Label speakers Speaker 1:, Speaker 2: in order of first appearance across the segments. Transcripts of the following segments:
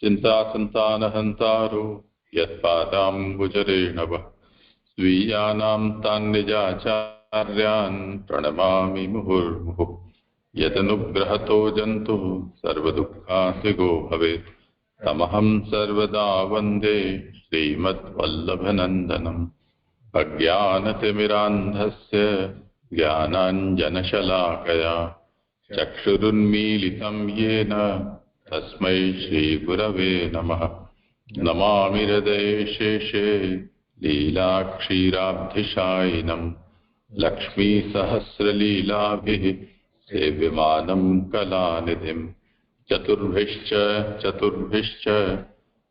Speaker 1: चिन्तासन्तानहन्तारो यत्पादाम्बुजरेणव स्वीयानां तान् निजाचार्यान् प्रणमामि मुहुर्मुहुः। यदनुग्रहतो जन्तुः सर्वदुःखासिगो भवेत् तमहं सर्वदा वन्दे श्रीमद्वल्लभनन्दनम्। अज्ञानतिमिरान्धस्य ज्ञानाञ्जनशलाकया चक्षुरुन्मीलितं येन तस्मै श्रीगुरवे नमः। नमामि हृदये शेषे लीलाक्षीराब्धिशायिनम् लक्ष्मीसहस्रलीलाभिः सेव्यमानं कलानिधिम्। चतुर्भिश्च चतुर्भिश्च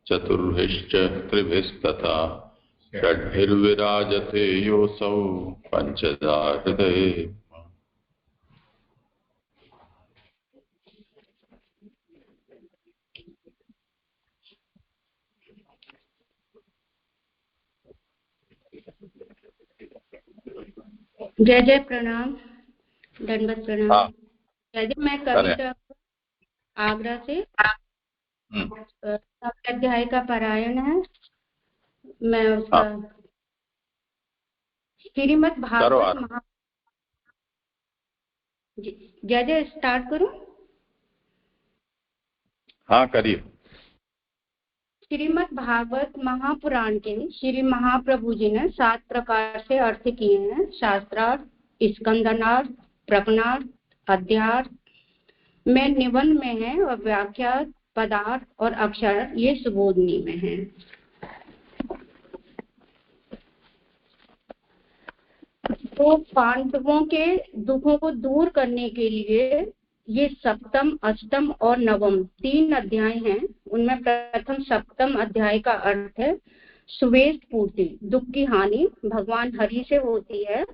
Speaker 1: चतुर्भिश्च त्रिभिस्तथा षड्भिर्विराजते योऽसौ पञ्चधा हृदये।
Speaker 2: जय जय प्रणाम, दंडवत प्रणाम। जय जय। मैं कविता आगरा से अध्याय का पारायण है। मैं उसका श्रीमद् भागवत महा जय जय स्टार्ट करूं?
Speaker 1: हाँ करिए।
Speaker 2: श्रीमद् भागवत महापुराण के श्री महाप्रभु जी ने 7 प्रकार से अर्थ किए हैं। शास्त्रार्थ, स्कंदनार्थ, प्रकरणार्थ, अध्यार्थ में निबंध में है और व्याख्यात, पदार्थ और अक्षर ये सुबोधनी में है। तो पांडवों के दुखों को दूर करने के लिए ये सप्तम, अष्टम और नवम 3 अध्याय हैं। उनमें प्रथम सप्तम अध्याय का अर्थ है सुवेश पूर्ति, दुख की हानि भगवान हरि से होती है,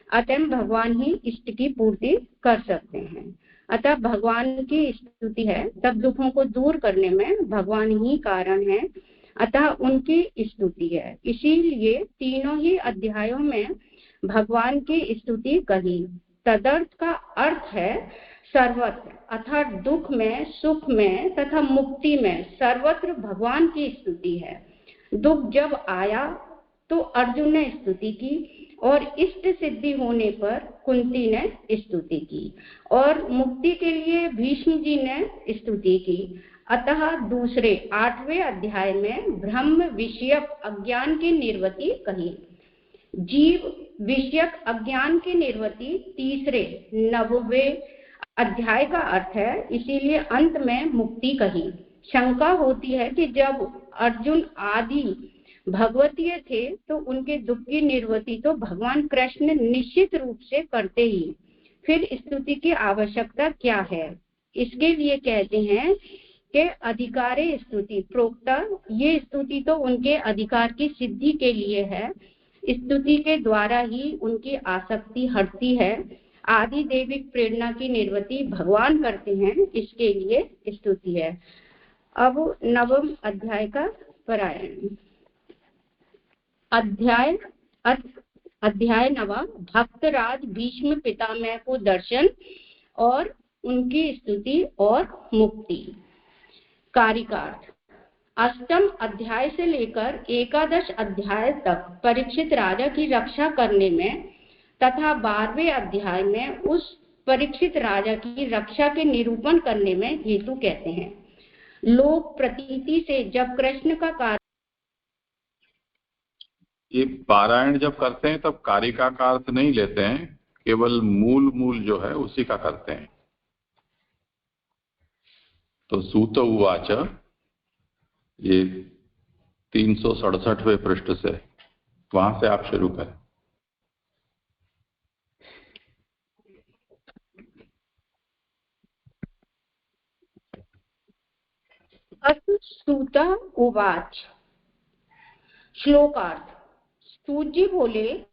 Speaker 2: अतः भगवान ही इष्ट की पूर्ति कर सकते हैं। अतः भगवान की स्तुति है, तब दुखों को दूर करने में भगवान ही कारण है, अतः उनकी स्तुति है। इसीलिए तीनों ही अध्यायों में भगवान की स्तुति कही। तदर्थ का अर्थ है सर्वत्र, अर्थात दुख में, सुख में तथा मुक्ति में सर्वत्र भगवान की स्तुति है। दुख जब आया तो अर्जुन ने स्तुति की और इष्ट सिद्धि होने पर कुंती ने स्तुति की और मुक्ति के लिए भीष्म जी ने स्तुति की। अतः दूसरे 8वें अध्याय में ब्रह्म विषयक अज्ञान की निर्वृत्ति कही। जीव विषयक अज्ञान की निर्वृत्ति तीसरे 9वें अध्याय का अर्थ है, इसीलिए अंत में मुक्ति कही। शंका होती है कि जब अर्जुन आदि भगवतीय थे तो उनके दुख की निर्वृत्ति तो भगवान कृष्ण निश्चित रूप से करते ही, फिर स्तुति की आवश्यकता क्या है? इसके लिए कहते हैं कि अधिकारे स्तुति प्रोक्ता, ये स्तुति तो उनके अधिकार की सिद्धि के लिए है। स्तुति के द्वारा ही उनकी आसक्ति हटती है। आदि देविक प्रेरणा की निर्वृत्ति भगवान करते हैं, इसके लिए स्तुति है। अब 9वें अध्याय का पारायण। अध्याय 9 भक्तराज भीष्म पितामह को दर्शन और उनकी स्तुति और मुक्ति। कारिकार्थ। अष्टम अध्याय से लेकर 11 अध्याय तक परीक्षित राजा की रक्षा करने में तथा 12वें अध्याय में उस परीक्षित राजा की रक्षा के निरूपण करने में हेतु कहते हैं। लोक प्रतीति से जब कृष्ण का कार्य,
Speaker 1: ये पारायण जब करते हैं तब कारिका का अर्थ नहीं लेते हैं, केवल मूल जो है उसी का करते हैं। तो सूत उवाच ये 367वें पृष्ठ से, वहां से आप शुरू करें।
Speaker 2: सूत उवाच। श्लोकार्थ। सूत जी बोले,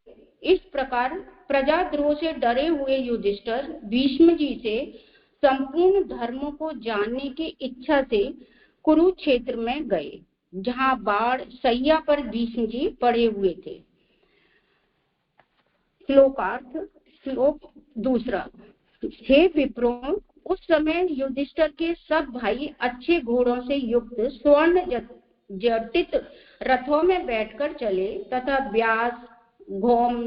Speaker 2: इस प्रकार प्रजाद्रोह से डरे हुए युधिष्ठिर भीष्म जी से संपूर्ण धर्मों को जानने की इच्छा से कुरुक्षेत्र में गए, जहां बाढ़ सैया पर भीष्म जी पड़े हुए थे। श्लोकार्थ। श्लोक दूसरा। हे विप्रों, उस समय युधिष्ठिर के सब भाई अच्छे घोड़ों से युक्त स्वर्ण जटित रथों में बैठकर चले तथा व्यास, घौम,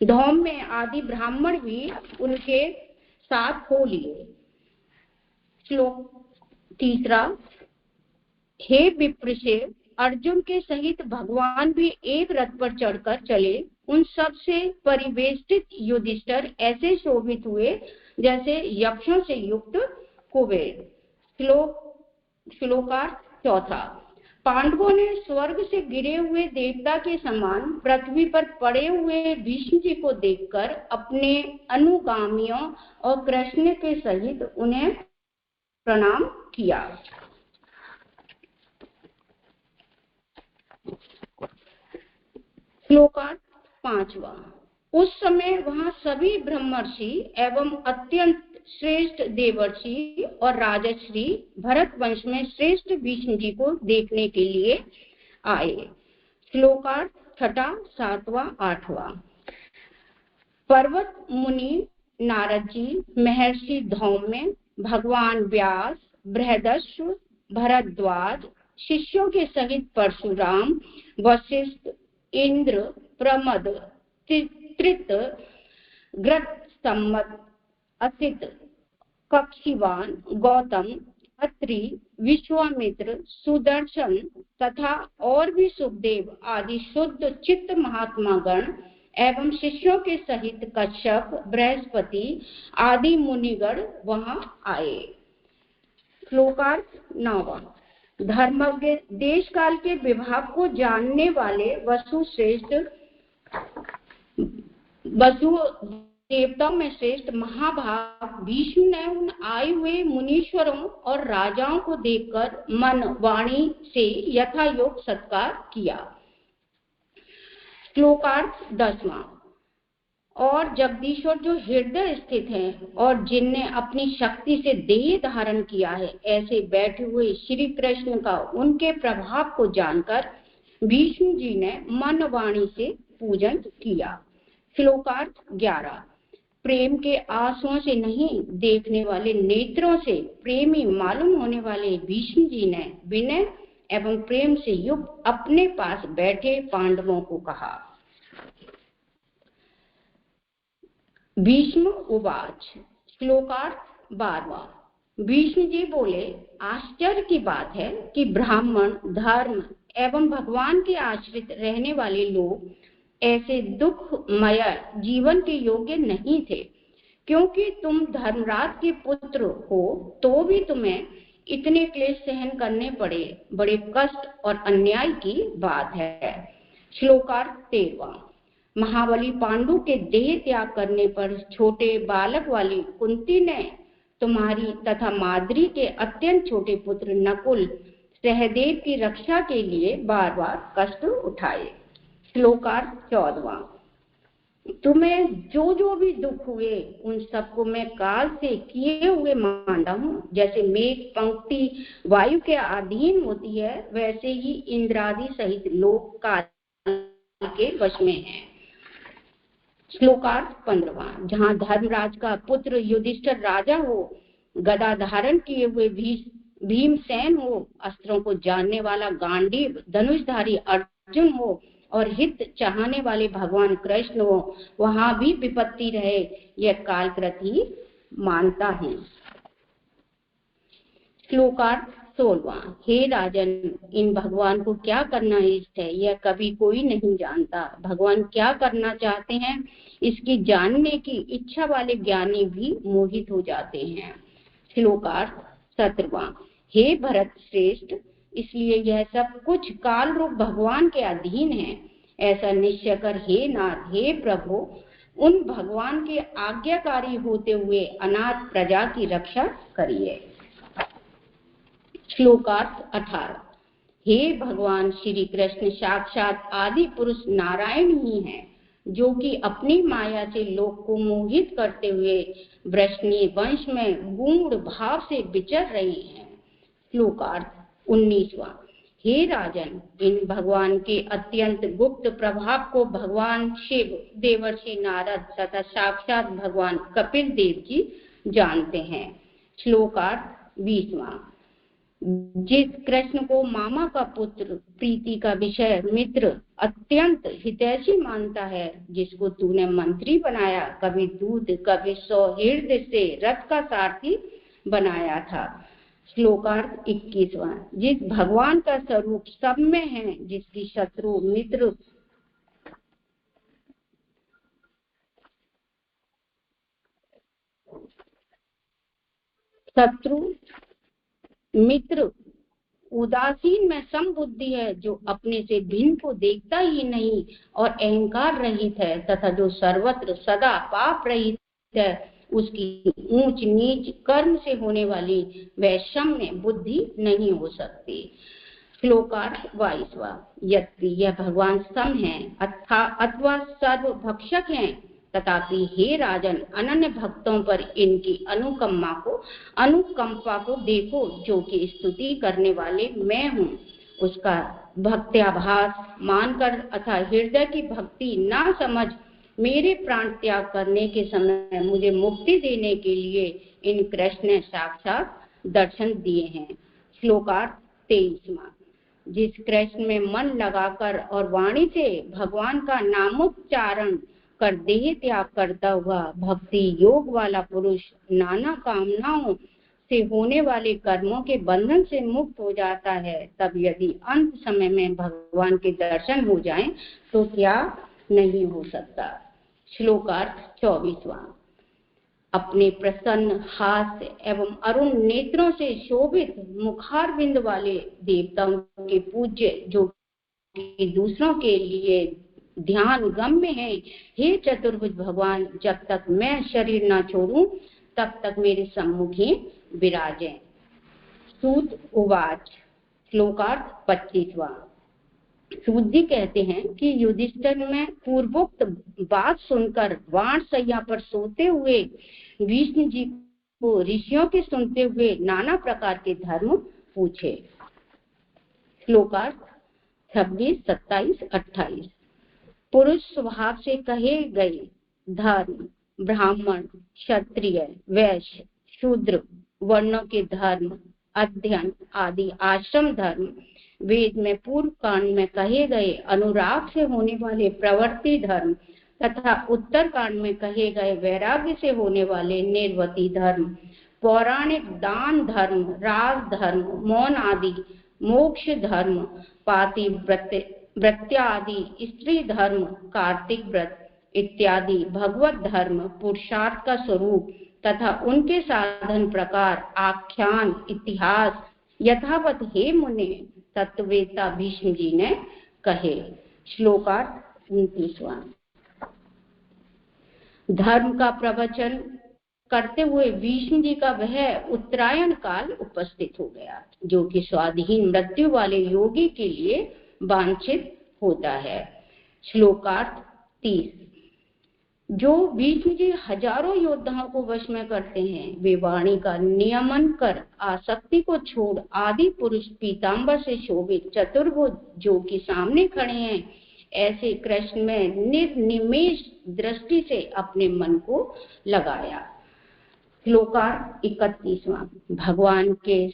Speaker 2: धौम्य आदि ब्राह्मण भी उनके साथ हो लिए। श्लोक 3। हे विप्रसेन, अर्जुन के सहित भगवान भी एक रथ पर चढ़कर चले। उन सब से परिवेष्टित युधिष्ठिर ऐसे शोभित हुए जैसे यक्षों से युक्त कुबेर। श्लोकार्थ 4। पांडवों ने स्वर्ग से गिरे हुए देवता के समान पृथ्वी पर पड़े हुए भीष्म जी को देखकर अपने अनुगामियों और कृष्ण के सहित उन्हें प्रणाम किया। श्लोकार्थ 5। उस समय वहां सभी ब्रह्मर्षि एवं अत्यंत श्रेष्ठ देवर्षि और राजश्री भरत वंश में श्रेष्ठ भीष्म जी को देखने के लिए आए। श्लोकार्थ 6, 7, 8। पर्वत मुनि नारद जी, महर्षि धौम्य, भगवान व्यास, बृहदश्व, भरद्वाज, शिष्यों के सहित परशुराम, वशिष्ठ, इंद्र, प्रमद, त्रित, ग्रत, सम्मत, असित, कक्षिवान, गौतम, अत्रि, विश्वामित्र, सुदर्शन तथा और भी सुखदेव आदि शुद्ध चित्त महात्मा गण एवं शिष्यों के सहित कश्यप, बृहस्पति आदि मुनिगण वहां आए। श्लोकार्थ 9। धर्मज्ञ, देश काल के विभाग को जानने वाले वसु देवताओं में श्रेष्ठ महाभाग भीष्म ने उन आए हुए मुनीश्वरों और राजाओं को देखकर मन वाणी से यथायोग्य सत्कार किया। श्लोकार्थ 10। और जगदीश्वर जो हृदय स्थित हैं और जिनने अपनी शक्ति से देह धारण किया है, ऐसे बैठे हुए श्री कृष्ण का उनके प्रभाव को जानकर भीष्म जी ने मन वाणी से पूजन किया। श्लोकार्थ 11। प्रेम के आंसुओं से नहीं, देखने वाले नेत्रों से प्रेमी मालूम होने वाले भीष्म जी ने विनय एवं प्रेम से युक्त अपने पास बैठे पांडवों को कहा। भीष्म उवाच। श्लोकार्थ 12। भीष्म जी बोले, आश्चर्य की बात है कि ब्राह्मण, धर्म एवं भगवान के आश्रित रहने वाले लोग ऐसे दुखमय जीवन के योग्य नहीं थे, क्योंकि तुम धर्मराज के पुत्र हो तो भी तुम्हें इतने क्लेश सहन करने पड़े, बड़े कष्ट और अन्याय की बात है। श्लोकार्थ 13। महाबली पांडु के देह त्याग करने पर छोटे बालक वाली कुंती ने तुम्हारी तथा माद्री के अत्यंत छोटे पुत्र नकुल, सहदेव की रक्षा के लिए बार बार कष्ट उठाए। श्लोकार्थ 14। तुम्हें जो जो भी दुख हुए उन सबको मैं काल से किए हुए मानता हूँ। जैसे मेघ पंक्ति वायु के अधीन होती है, वैसे ही इंद्रादि सहित लोक काल के वश में है। श्लोकार्थ 15। जहाँ धर्मराज का पुत्र युधिष्ठिर राजा हो, गदा धारण किए हुए भीमसेन हो, अस्त्रों को जानने वाला गांडीव धनुषधारी अर्जुन हो और हित चाहने वाले भगवान कृष्ण हो, वहां भी विपत्ति रहे, यह कालकृत ही मानता हूँ। श्लोकार्थ 16। हे राजन, इन भगवान को क्या करना इष्ट है, यह कभी कोई नहीं जानता। भगवान क्या करना चाहते हैं, इसकी जानने की इच्छा वाले ज्ञानी भी मोहित हो जाते हैं। श्लोकार्थ 17। हे भरत श्रेष्ठ, इसलिए यह सब कुछ काल रूप भगवान के अधीन है। ऐसा निश्चय कर हे नाथ, हे प्रभु, उन भगवान के आज्ञाकारी होते हुए अनाथ प्रजा की रक्षा करिए। श्लोकार्थ 18। हे भगवान श्री कृष्ण साक्षात आदि पुरुष नारायण ही हैं, जो कि अपनी माया से लोक को मोहित करते हुए वृष्णि वंश में गूढ़ भाव से विचर रहे हैं। श्लोकार्थ 19। हे राजन, इन भगवान के अत्यंत गुप्त प्रभाव को भगवान शिव, देवर्षि नारद तथा साक्षात भगवान कपिल देव जी जानते हैं। श्लोकार्थ 20वां। जिस कृष्ण को मामा का पुत्र, प्रीति का विषय, मित्र, अत्यंत हितैषी मानता है, जिसको तूने मंत्री बनाया, कभी दूध कभी सौहृद से रथ का सारथी बनाया था। श्लोकार्थ 21वां। जिस भगवान का स्वरूप सब में है, जिसकी शत्रु मित्र उदासीन में समबुद्धि है, जो अपने से भिन्न को देखता ही नहीं और अहंकार रहित है, तथा जो सर्वत्र सदा पाप रहित है, उसकी ऊंच नीच कर्म से होने वाली वैषम्य बुद्धि नहीं हो सकती। श्लोकार्थ 22वां। यद्यपि यह भगवान सम है अथवा सर्वभक्षक हैं, तथापि हे राजन, अनन्य भक्तों पर इनकी अनुकंपा को देखो, जो कि स्तुति करने वाले मैं हूँ। उसका भक्त्याभास मानकर अथा हृदय की भक्ति ना समझ मेरे प्राण त्याग करने के समय मुझे मुक्ति देने के लिए इन कृष्ण ने साक्षात दर्शन दिए हैं। श्लोकार्थ 23वां। जिस कृष्ण में मन लगाकर और वाणी से भगवान का नामोच्चारण कर देह त्याग करता हुआ भक्ति योग वाला पुरुष नाना कामनाओं से होने वाले कर्मों के बंधन से मुक्त हो जाता है, तब यदि अंत समय में भगवान के दर्शन हो जाएं तो क्या नहीं हो सकता। श्लोकार्थ 24वां। अपने प्रसन्न हास्य एवं अरुण नेत्रों से शोभित मुखारविंद वाले देवताओं के पूज्य, जो कि दूसरों के लिए ध्यान गम्य है, हे चतुर्भुज भगवान, जब तक मैं शरीर न छोड़ूं तब तक मेरे सम्मुख ही विराजें। सूत उवाच। श्लोकार्थ 25वां। सूत जी कहते हैं कि युधिष्ठिर में पूर्वोक्त बात सुनकर वाण सैया पर सोते हुए विष्णु जी को ऋषियों के सुनते हुए नाना प्रकार के धर्म पूछे। श्लोकार्थ 26, 27, 28। पुरुष स्वभाव से कहे गए धर्म ब्राह्मण, क्षत्रिय, वैश्य, शूद्र वर्णों के धर्म, अध्ययन आदि आश्रम धर्म, वेद में पूर्व कांड में कहे गए अनुराग से होने वाले प्रवृत्ति धर्म तथा उत्तर कांड में कहे गए वैराग्य से होने वाले निर्वृत्ति धर्म, पौराणिक दान धर्म, राज धर्म, मौन आदि मोक्ष धर्म, पाति व्रत्यादि स्त्री धर्म, कार्तिक व्रत इत्यादि भगवत धर्म, पुरुषार्थ का स्वरूप तथा उनके साधन प्रकार, आख्यान, इतिहास यथावत हे मुने तत्ववेता भीष्म जी ने कहे। श्लोकार्थ 29वां। धर्म का प्रवचन करते हुए भीष्म जी का वह उत्तरायण काल उपस्थित हो गया, जो कि स्वाधीन मृत्यु वाले योगी के लिए वांछित होता है। श्लोकार्थ 30। जो भीष्म जी हजारों योद्धाओं को वश में करते हैं, वे वाणी का नियमन कर आसक्ति को छोड़ आदि पुरुष पीताम्बर से शोभित चतुर्भुज जो कि सामने खड़े हैं, ऐसे कृष्ण में निर्निमेष दृष्टि से अपने मन को लगाया। श्लोकार्थ 31वां। भगवान के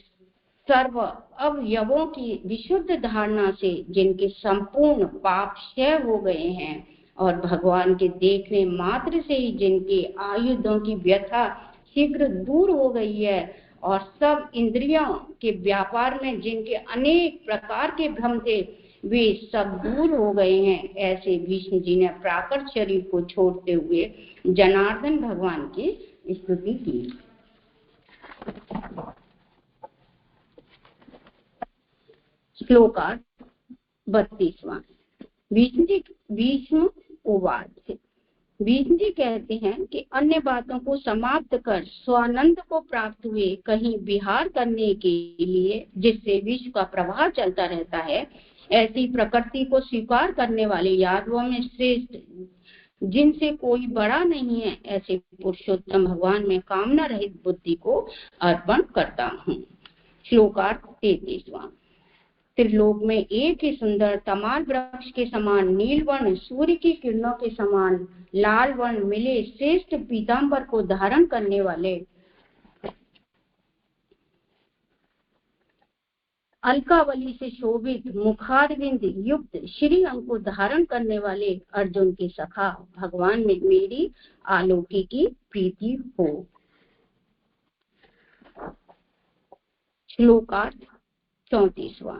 Speaker 2: सर्व अवयवों की विशुद्ध धारणा से जिनके संपूर्ण पाप क्षय हो गए हैं और भगवान के देखने मात्र से ही जिनके आयुधों की व्यथा शीघ्र दूर हो गई है और सब इंद्रियों के व्यापार में जिनके अनेक प्रकार के भ्रम थे वे सब दूर हो गए हैं, ऐसे भीष्म जी ने प्राकृत शरीर को छोड़ते हुए जनार्दन भगवान की स्तुति की। श्लोकार्थ 32वां। भीष्म उवाच। भीष्म जी कहते हैं कि अन्य बातों को समाप्त कर स्वानंद को प्राप्त हुए कहीं विहार करने के लिए जिससे विश्व का प्रवाह चलता रहता है, ऐसी प्रकृति को स्वीकार करने वाले यादवों में श्रेष्ठ जिनसे कोई बड़ा नहीं है, ऐसे पुरुषोत्तम भगवान में कामना रहित बुद्धि को अर्पण करता हूँ। श्लोकार्थ 33वां। त्रिलोक में एक ही सुंदर तमाल वृक्ष के समान नीलवर्ण सूर्य की किरणों के समान लाल वर्ण मिले श्रेष्ठ पीताम्बर को धारण करने वाले अलकावली से शोभित मुखारविंद युक्त श्री अंग को धारण करने वाले अर्जुन के सखा भगवान में मेरी आलोकी की प्रीति हो। श्लोकार्थ 34वां।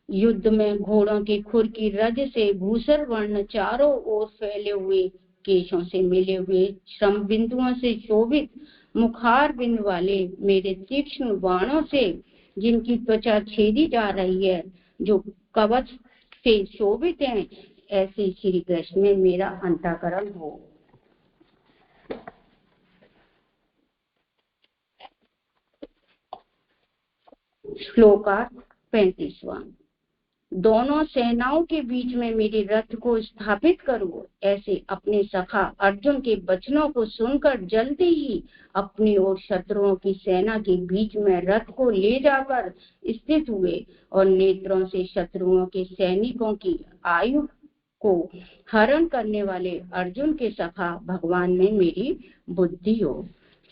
Speaker 2: युद्ध में घोड़ों के खुर की रज से भूसर वर्ण चारों ओर फैले हुए केशों से मिले हुए श्रम बिंदुओं से शोभित मुखार बिंद वाले मेरे तीक्ष्ण बाणों से जिनकी त्वचा छेदी जा रही है, जो कवच से शोभित हैं, ऐसे श्री कृष्ण में मेरा अंतःकरण हो। श्लोकार्थ 35वां। दोनों सेनाओं के बीच में मेरे रथ को स्थापित करो, ऐसे अपने सखा अर्जुन के वचनों को सुनकर जल्दी ही अपनी ओर शत्रुओं की सेना के बीच में रथ को ले जाकर स्थित हुए और नेत्रों से शत्रुओं के सैनिकों की आयु को हरण करने वाले अर्जुन के सखा भगवान में मेरी बुद्धि हो।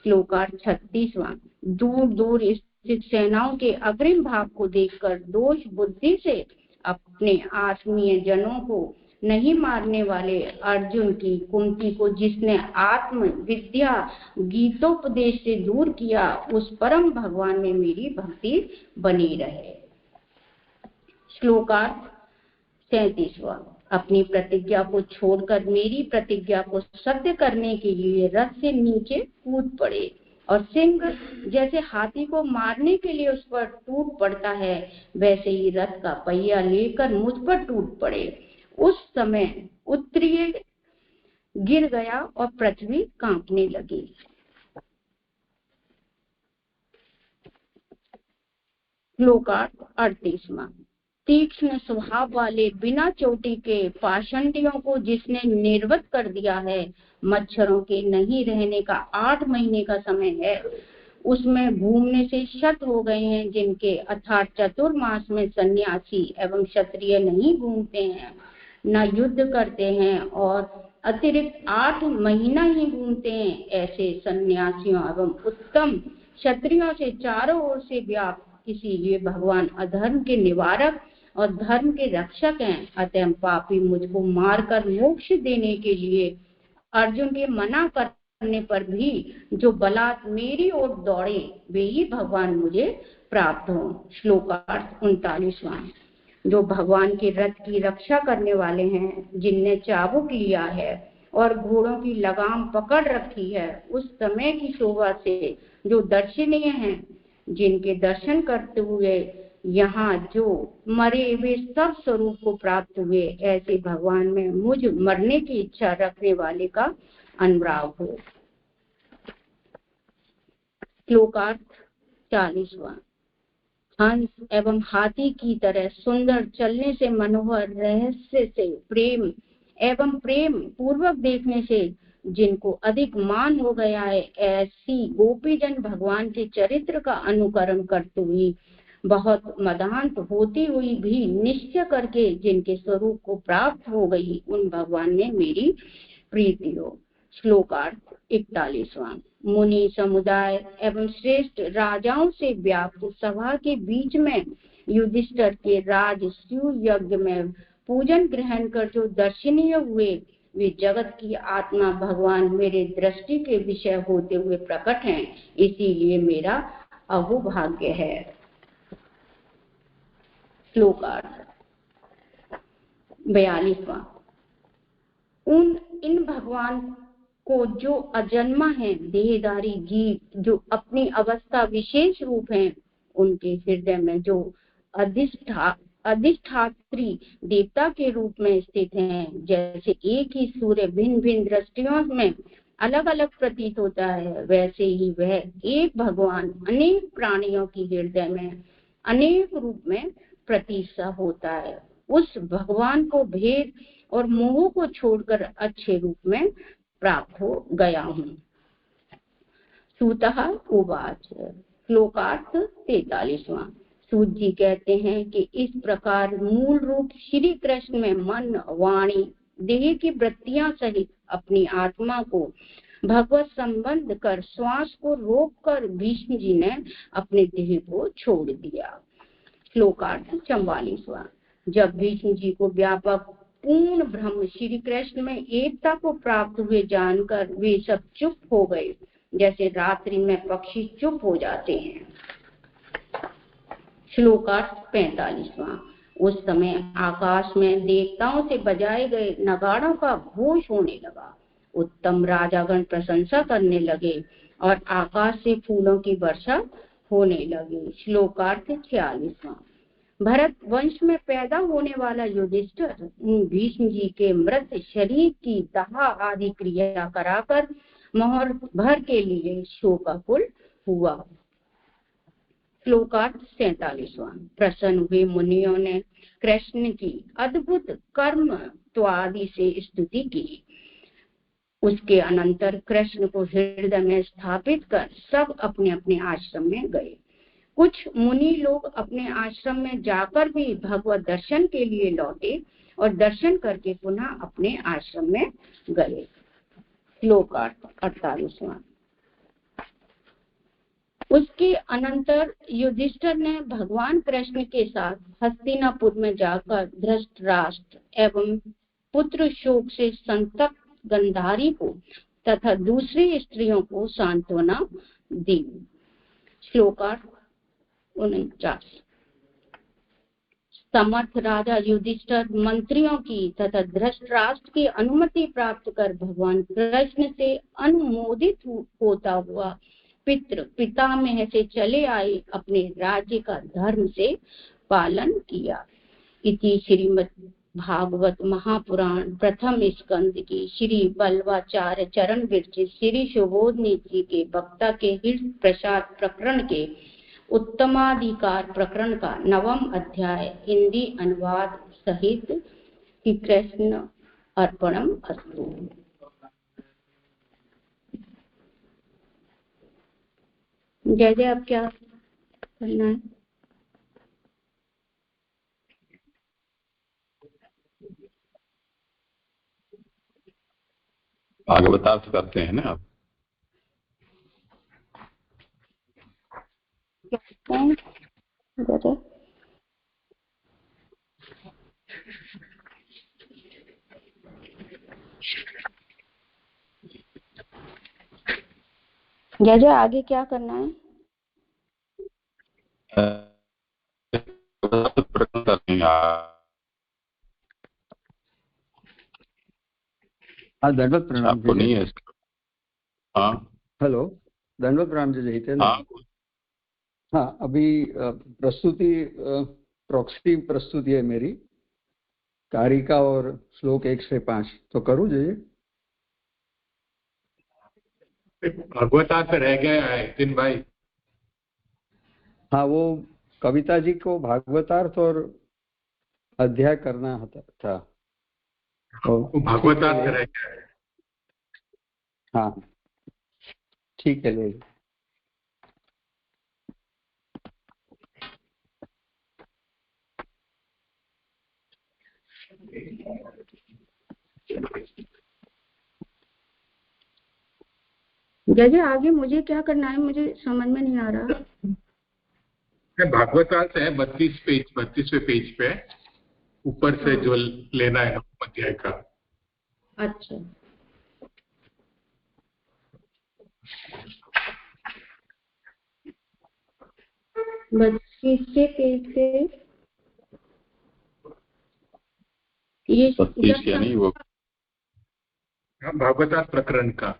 Speaker 2: श्लोकार्थ 36वां। दूर दूर स्थित सेनाओं के अग्रिम भाग को देखकर दोष बुद्धि से अपने आत्मीय जनों को नहीं मारने वाले अर्जुन की कुंती को जिसने आत्म विद्या गीतोपदेश से दूर किया, उस परम भगवान में मेरी भक्ति बनी रहे। श्लोकार्थ 37वां। अपनी प्रतिज्ञा को छोड़कर मेरी प्रतिज्ञा को सत्य करने के लिए रथ से नीचे कूद पड़े और सिंह जैसे हाथी को मारने के लिए उस पर टूट पड़ता है, वैसे ही रथ का पहिया लेकर मुझ पर टूट पड़े। उस समय उत्तरीय गिर गया और पृथ्वी कांपने लगी। श्लोकार्थ 38वां। तीक्ष्ण स्वभाव वाले बिना चोटी के पाषंडियों को जिसने निर्वत कर दिया है, मच्छरों के नहीं रहने का 8 महीने का समय है, उसमें घूमने से शत हो गए हैं, जिनके अर्थात चतुर्मास में सन्यासी एवं क्षत्रिय नहीं घूमते हैं, न युद्ध करते हैं और अतिरिक्त 8 महीना ही घूमते हैं, ऐसे सन्यासियों एवं उत्तम क्षत्रियों से चारों ओर से व्याप्त इसीलिए भगवान अधर्म के निवारक और धर्म के रक्षक हैं। अतः पापी मुझको मारकर मोक्ष देने के लिए अर्जुन के मना करने पर भी जो बलात् मेरी ओर दौड़े, वे ही भगवान मुझे प्राप्त हो। श्लोकार्थ 39वां। जो भगवान के रथ की रक्षा करने वाले हैं, जिनने चाबुक लिया है और घोड़ों की लगाम पकड़ रखी है, उस समय की शोभा से जो दर्शनीय हैं, जिनके दर्शन करते हुए यहाँ जो मरे वे सब स्वरूप को प्राप्त हुए, ऐसे भगवान में मुझ मरने की इच्छा रखने वाले का अनुराग हो। श्लोकार्थ 40वां। हंस एवं हाथी की तरह सुंदर चलने से मनोहर रहस्य से प्रेम एवं प्रेम पूर्वक देखने से जिनको अधिक मान हो गया है, ऐसी गोपीजन भगवान के चरित्र का अनुकरण करते हुए बहुत मदांत होती हुई भी निश्चय करके जिनके स्वरूप को प्राप्त हो गई, उन भगवान में मेरी प्रीति हो। श्लोकार्थ 41वां। मुनि समुदाय एवं श्रेष्ठ राजाओं से व्याप्त सभा के बीच में युधिष्ठिर के राजसूय यज्ञ में पूजन ग्रहण कर जो दर्शनीय हुए, वे जगत की आत्मा भगवान मेरे दृष्टि के विषय होते हुए प्रकट हैं, इसीलिए मेरा अहोभाग्य है। श्लोकार्थ 42वां। इन भगवान को जो अजन्मा है, देहधारी जीव जो अपनी अवस्था विशेष रूप है, उनके हृदय में जो अधिष्ठात्री देवता के रूप में स्थित हैं, जैसे एक ही सूर्य भिन्न भिन्न दृष्टियों में अलग अलग प्रतीत होता है, वैसे ही वह एक भगवान अनेक प्राणियों की हृदय में अनेक रूप में प्रतीत होता है। उस भगवान को भेद और मोह को छोड़कर अच्छे रूप में प्राप्त हो गया हूँ। सूतः उवाच। श्लोकार्थ 43वां। सूत जी कहते हैं कि इस प्रकार मूल रूप श्री कृष्ण में मन, वाणी, देह की वृत्तियां सहित अपनी आत्मा को भगवत संबंध कर श्वास को रोककर भीष्म जी ने अपने देह को छोड़ दिया। श्लोकार्थ 44वां। जब विष्णु जी को व्यापक पूर्ण ब्रह्म श्री कृष्ण में एकता को प्राप्त हुए जानकर वे सब चुप हो गए, जैसे रात्रि में पक्षी चुप हो जाते हैं। श्लोकार्थ 45वां। उस समय आकाश में देवताओं से बजाए गए नगाड़ों का घोष होने लगा। उत्तम राजागण प्रशंसा करने लगे और आकाश से फूलों की वर्षा होने लगी। श्लोकार्थ 46वां। भरत वंश में पैदा होने वाला युधिष्ठिर भीष्म जी के मृत शरीर की दाह आदि क्रिया कराकर मोहर भर के लिए शोकाकुल हुआ। श्लोकार्थ 47वां। प्रसन्न हुए मुनियों ने कृष्ण की अद्भुत कर्म त्वादि से स्तुति की। उसके अनंतर कृष्ण को हृदय में स्थापित कर सब अपने अपने आश्रम में गए। कुछ मुनि लोग अपने आश्रम में जाकर भी भगवत दर्शन के लिए लौटे और दर्शन करके पुनः अपने आश्रम में गए। श्लोकार्थ 48वां। उसके अनंतर युधिष्ठिर ने भगवान कृष्ण के साथ हस्तिनापुर में जाकर धृतराष्ट्र एवं पुत्र शोक से संतप्त गंधारी को तथा दूसरी स्त्रियों को सांत्वना दी। श्लोकार्थ 49। समर्थ राजा युधिष्ठिर मंत्रियों की तथा धृतराष्ट्र की अनुमति प्राप्त कर भगवान कृष्ण से अनुमोदित होता हुआ पितामह से चले आए अपने राज्य का धर्म से पालन किया। इति श्रीमद् भागवत महापुराण प्रथम स्कंद की श्री बल्वाचार्य चरण विरचित श्री सुबोधनी जी के वक्ता के हृदय प्रसाद प्रकरण के उत्तमाधिकार प्रकरण का 9वां अध्याय हिंदी अनुवाद सहित श्री कृष्ण अर्पणम अस्तु। जय जय। अब क्या करना है?
Speaker 1: भागवतार्थ करते हैं ना आप?
Speaker 2: जय जय। आगे क्या करना है?
Speaker 3: दंडवत प्रणाम।
Speaker 1: आपको नहीं है? हाँ
Speaker 3: हेलो, दंडवत प्रणाम जी हितेन। हाँ, अभी प्रस्तुति प्रॉक्सी प्रस्तुति है मेरी, कारिका और श्लोक 1 से 5। तो करूँ जी?
Speaker 4: भागवतार्थ रह गया है हितेन भाई।
Speaker 3: हाँ, वो कविता जी को भागवतार्थ और अध्याय करना था।
Speaker 4: वो भागवतार्थ रह गया है।
Speaker 3: हाँ ठीक है, ले।
Speaker 2: जय आगे मुझे क्या करना है? मुझे समझ में नहीं आ रहा।
Speaker 4: भागवतार्थ है 32वें पेज पे ऊपर से जो लेना है अध्याय का।
Speaker 2: अच्छा, बत्तीसवें पेज पे ये
Speaker 1: 32 यानी वो
Speaker 4: भागवतार्थ प्रकरण का।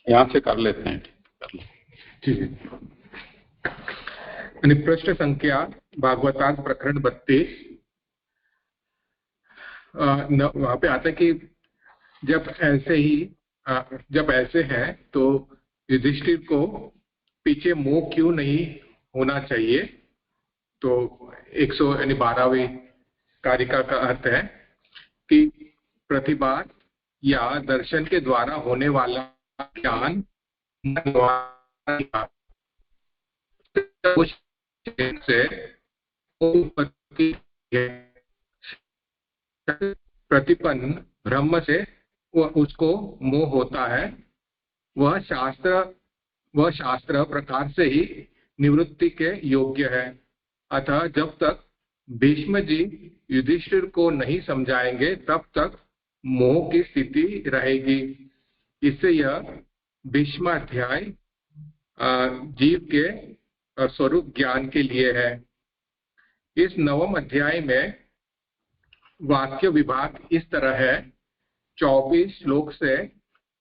Speaker 1: यहाँ से कर लेते हैं।
Speaker 4: ठीक है। प्रश्न संख्या भागवतार्थ प्रकरण 32। वहां पे आता है कि जब ऐसे है तो युधिष्ठिर को पीछे मोह क्यों नहीं होना चाहिए। तो 112वीं कारिका का अर्थ है कि प्रतिभा या दर्शन के द्वारा होने वाला ज्ञान से प्रतिपन्न ब्रह्म से उसको मोह होता है, वह शास्त्र प्रकार से ही निवृत्ति के योग्य है। अतः जब तक भीष्म जी युधिष्ठिर को नहीं समझाएंगे तब तक मोह की स्थिति रहेगी। इससे यह भीष्म अध्याय जीव के स्वरूप ज्ञान के लिए है। इस नवम अध्याय में वाक्य विभाग इस तरह है। 24 श्लोक से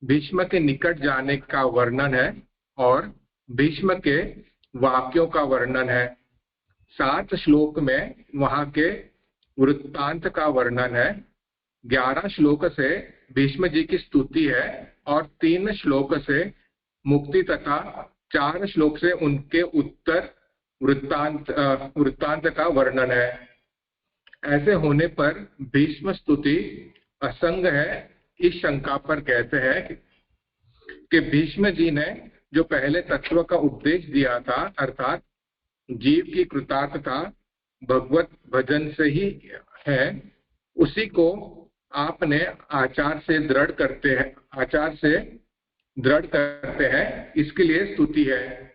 Speaker 4: भीष्म के निकट जाने का वर्णन है और भीष्म के वाक्यों का वर्णन है। 7 श्लोक में वहां के वृत्तांत का वर्णन है। 11 श्लोक से भीष्म जी की स्तुति है और 3 श्लोक से मुक्ति तथा 4 श्लोक से उनके उत्तर वृत्तांत का वर्णन है। ऐसे होने पर भीष्म स्तुति असंग है। इस शंका पर कहते हैं कि भीष्म जी ने जो पहले तत्व का उपदेश दिया था, अर्थात जीव की कृतार्थता भगवत भजन से ही है, उसी को आपने आचार से दृढ़ करते हैं, इसके लिए स्तुति है।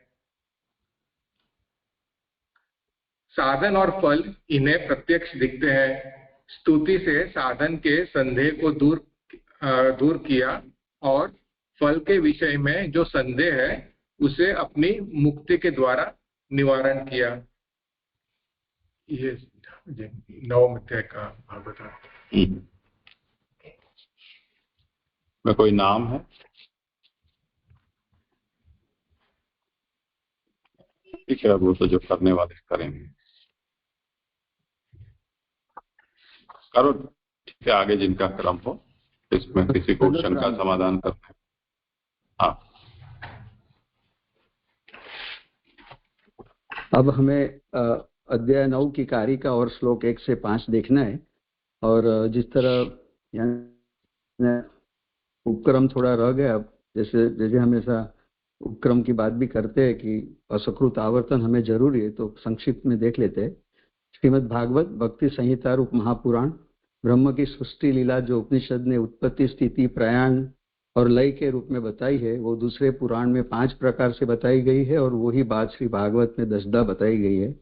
Speaker 4: साधन और फल इन्हें प्रत्यक्ष दिखते हैं। स्तुति से साधन के संदेह को दूर किया और फल के विषय में जो संदेह है उसे अपनी मुक्ति के द्वारा निवारण किया। ये नवम अध्याय का भाग बता।
Speaker 1: में कोई नाम है? ठीक है, वो तो जो करने वाले करेंगे। करो, ठीक है, आगे जिनका क्रम हो इसमें किसी क्वेश्चन का समाधान करते हैं। हाँ,
Speaker 3: अब हमें अध्याय 9 की कारिका और श्लोक 1 से 5 देखना है। और जिस तरह उपक्रम थोड़ा रह गया, जैसे हमेशा उपक्रम की बात भी करते हैं कि असकृत आवर्तन हमें जरूरी है, तो संक्षिप्त में देख लेते हैं। श्रीमद् भागवत भक्ति संहिता रूप महापुराण ब्रह्म की सृष्टि लीला जो उपनिषद ने उत्पत्ति, स्थिति, प्रयाण और लय के रूप में बताई है, वो दूसरे पुराण में 5 प्रकार से बताई गई है और वही बात श्री भागवत में 10 बताई गई है।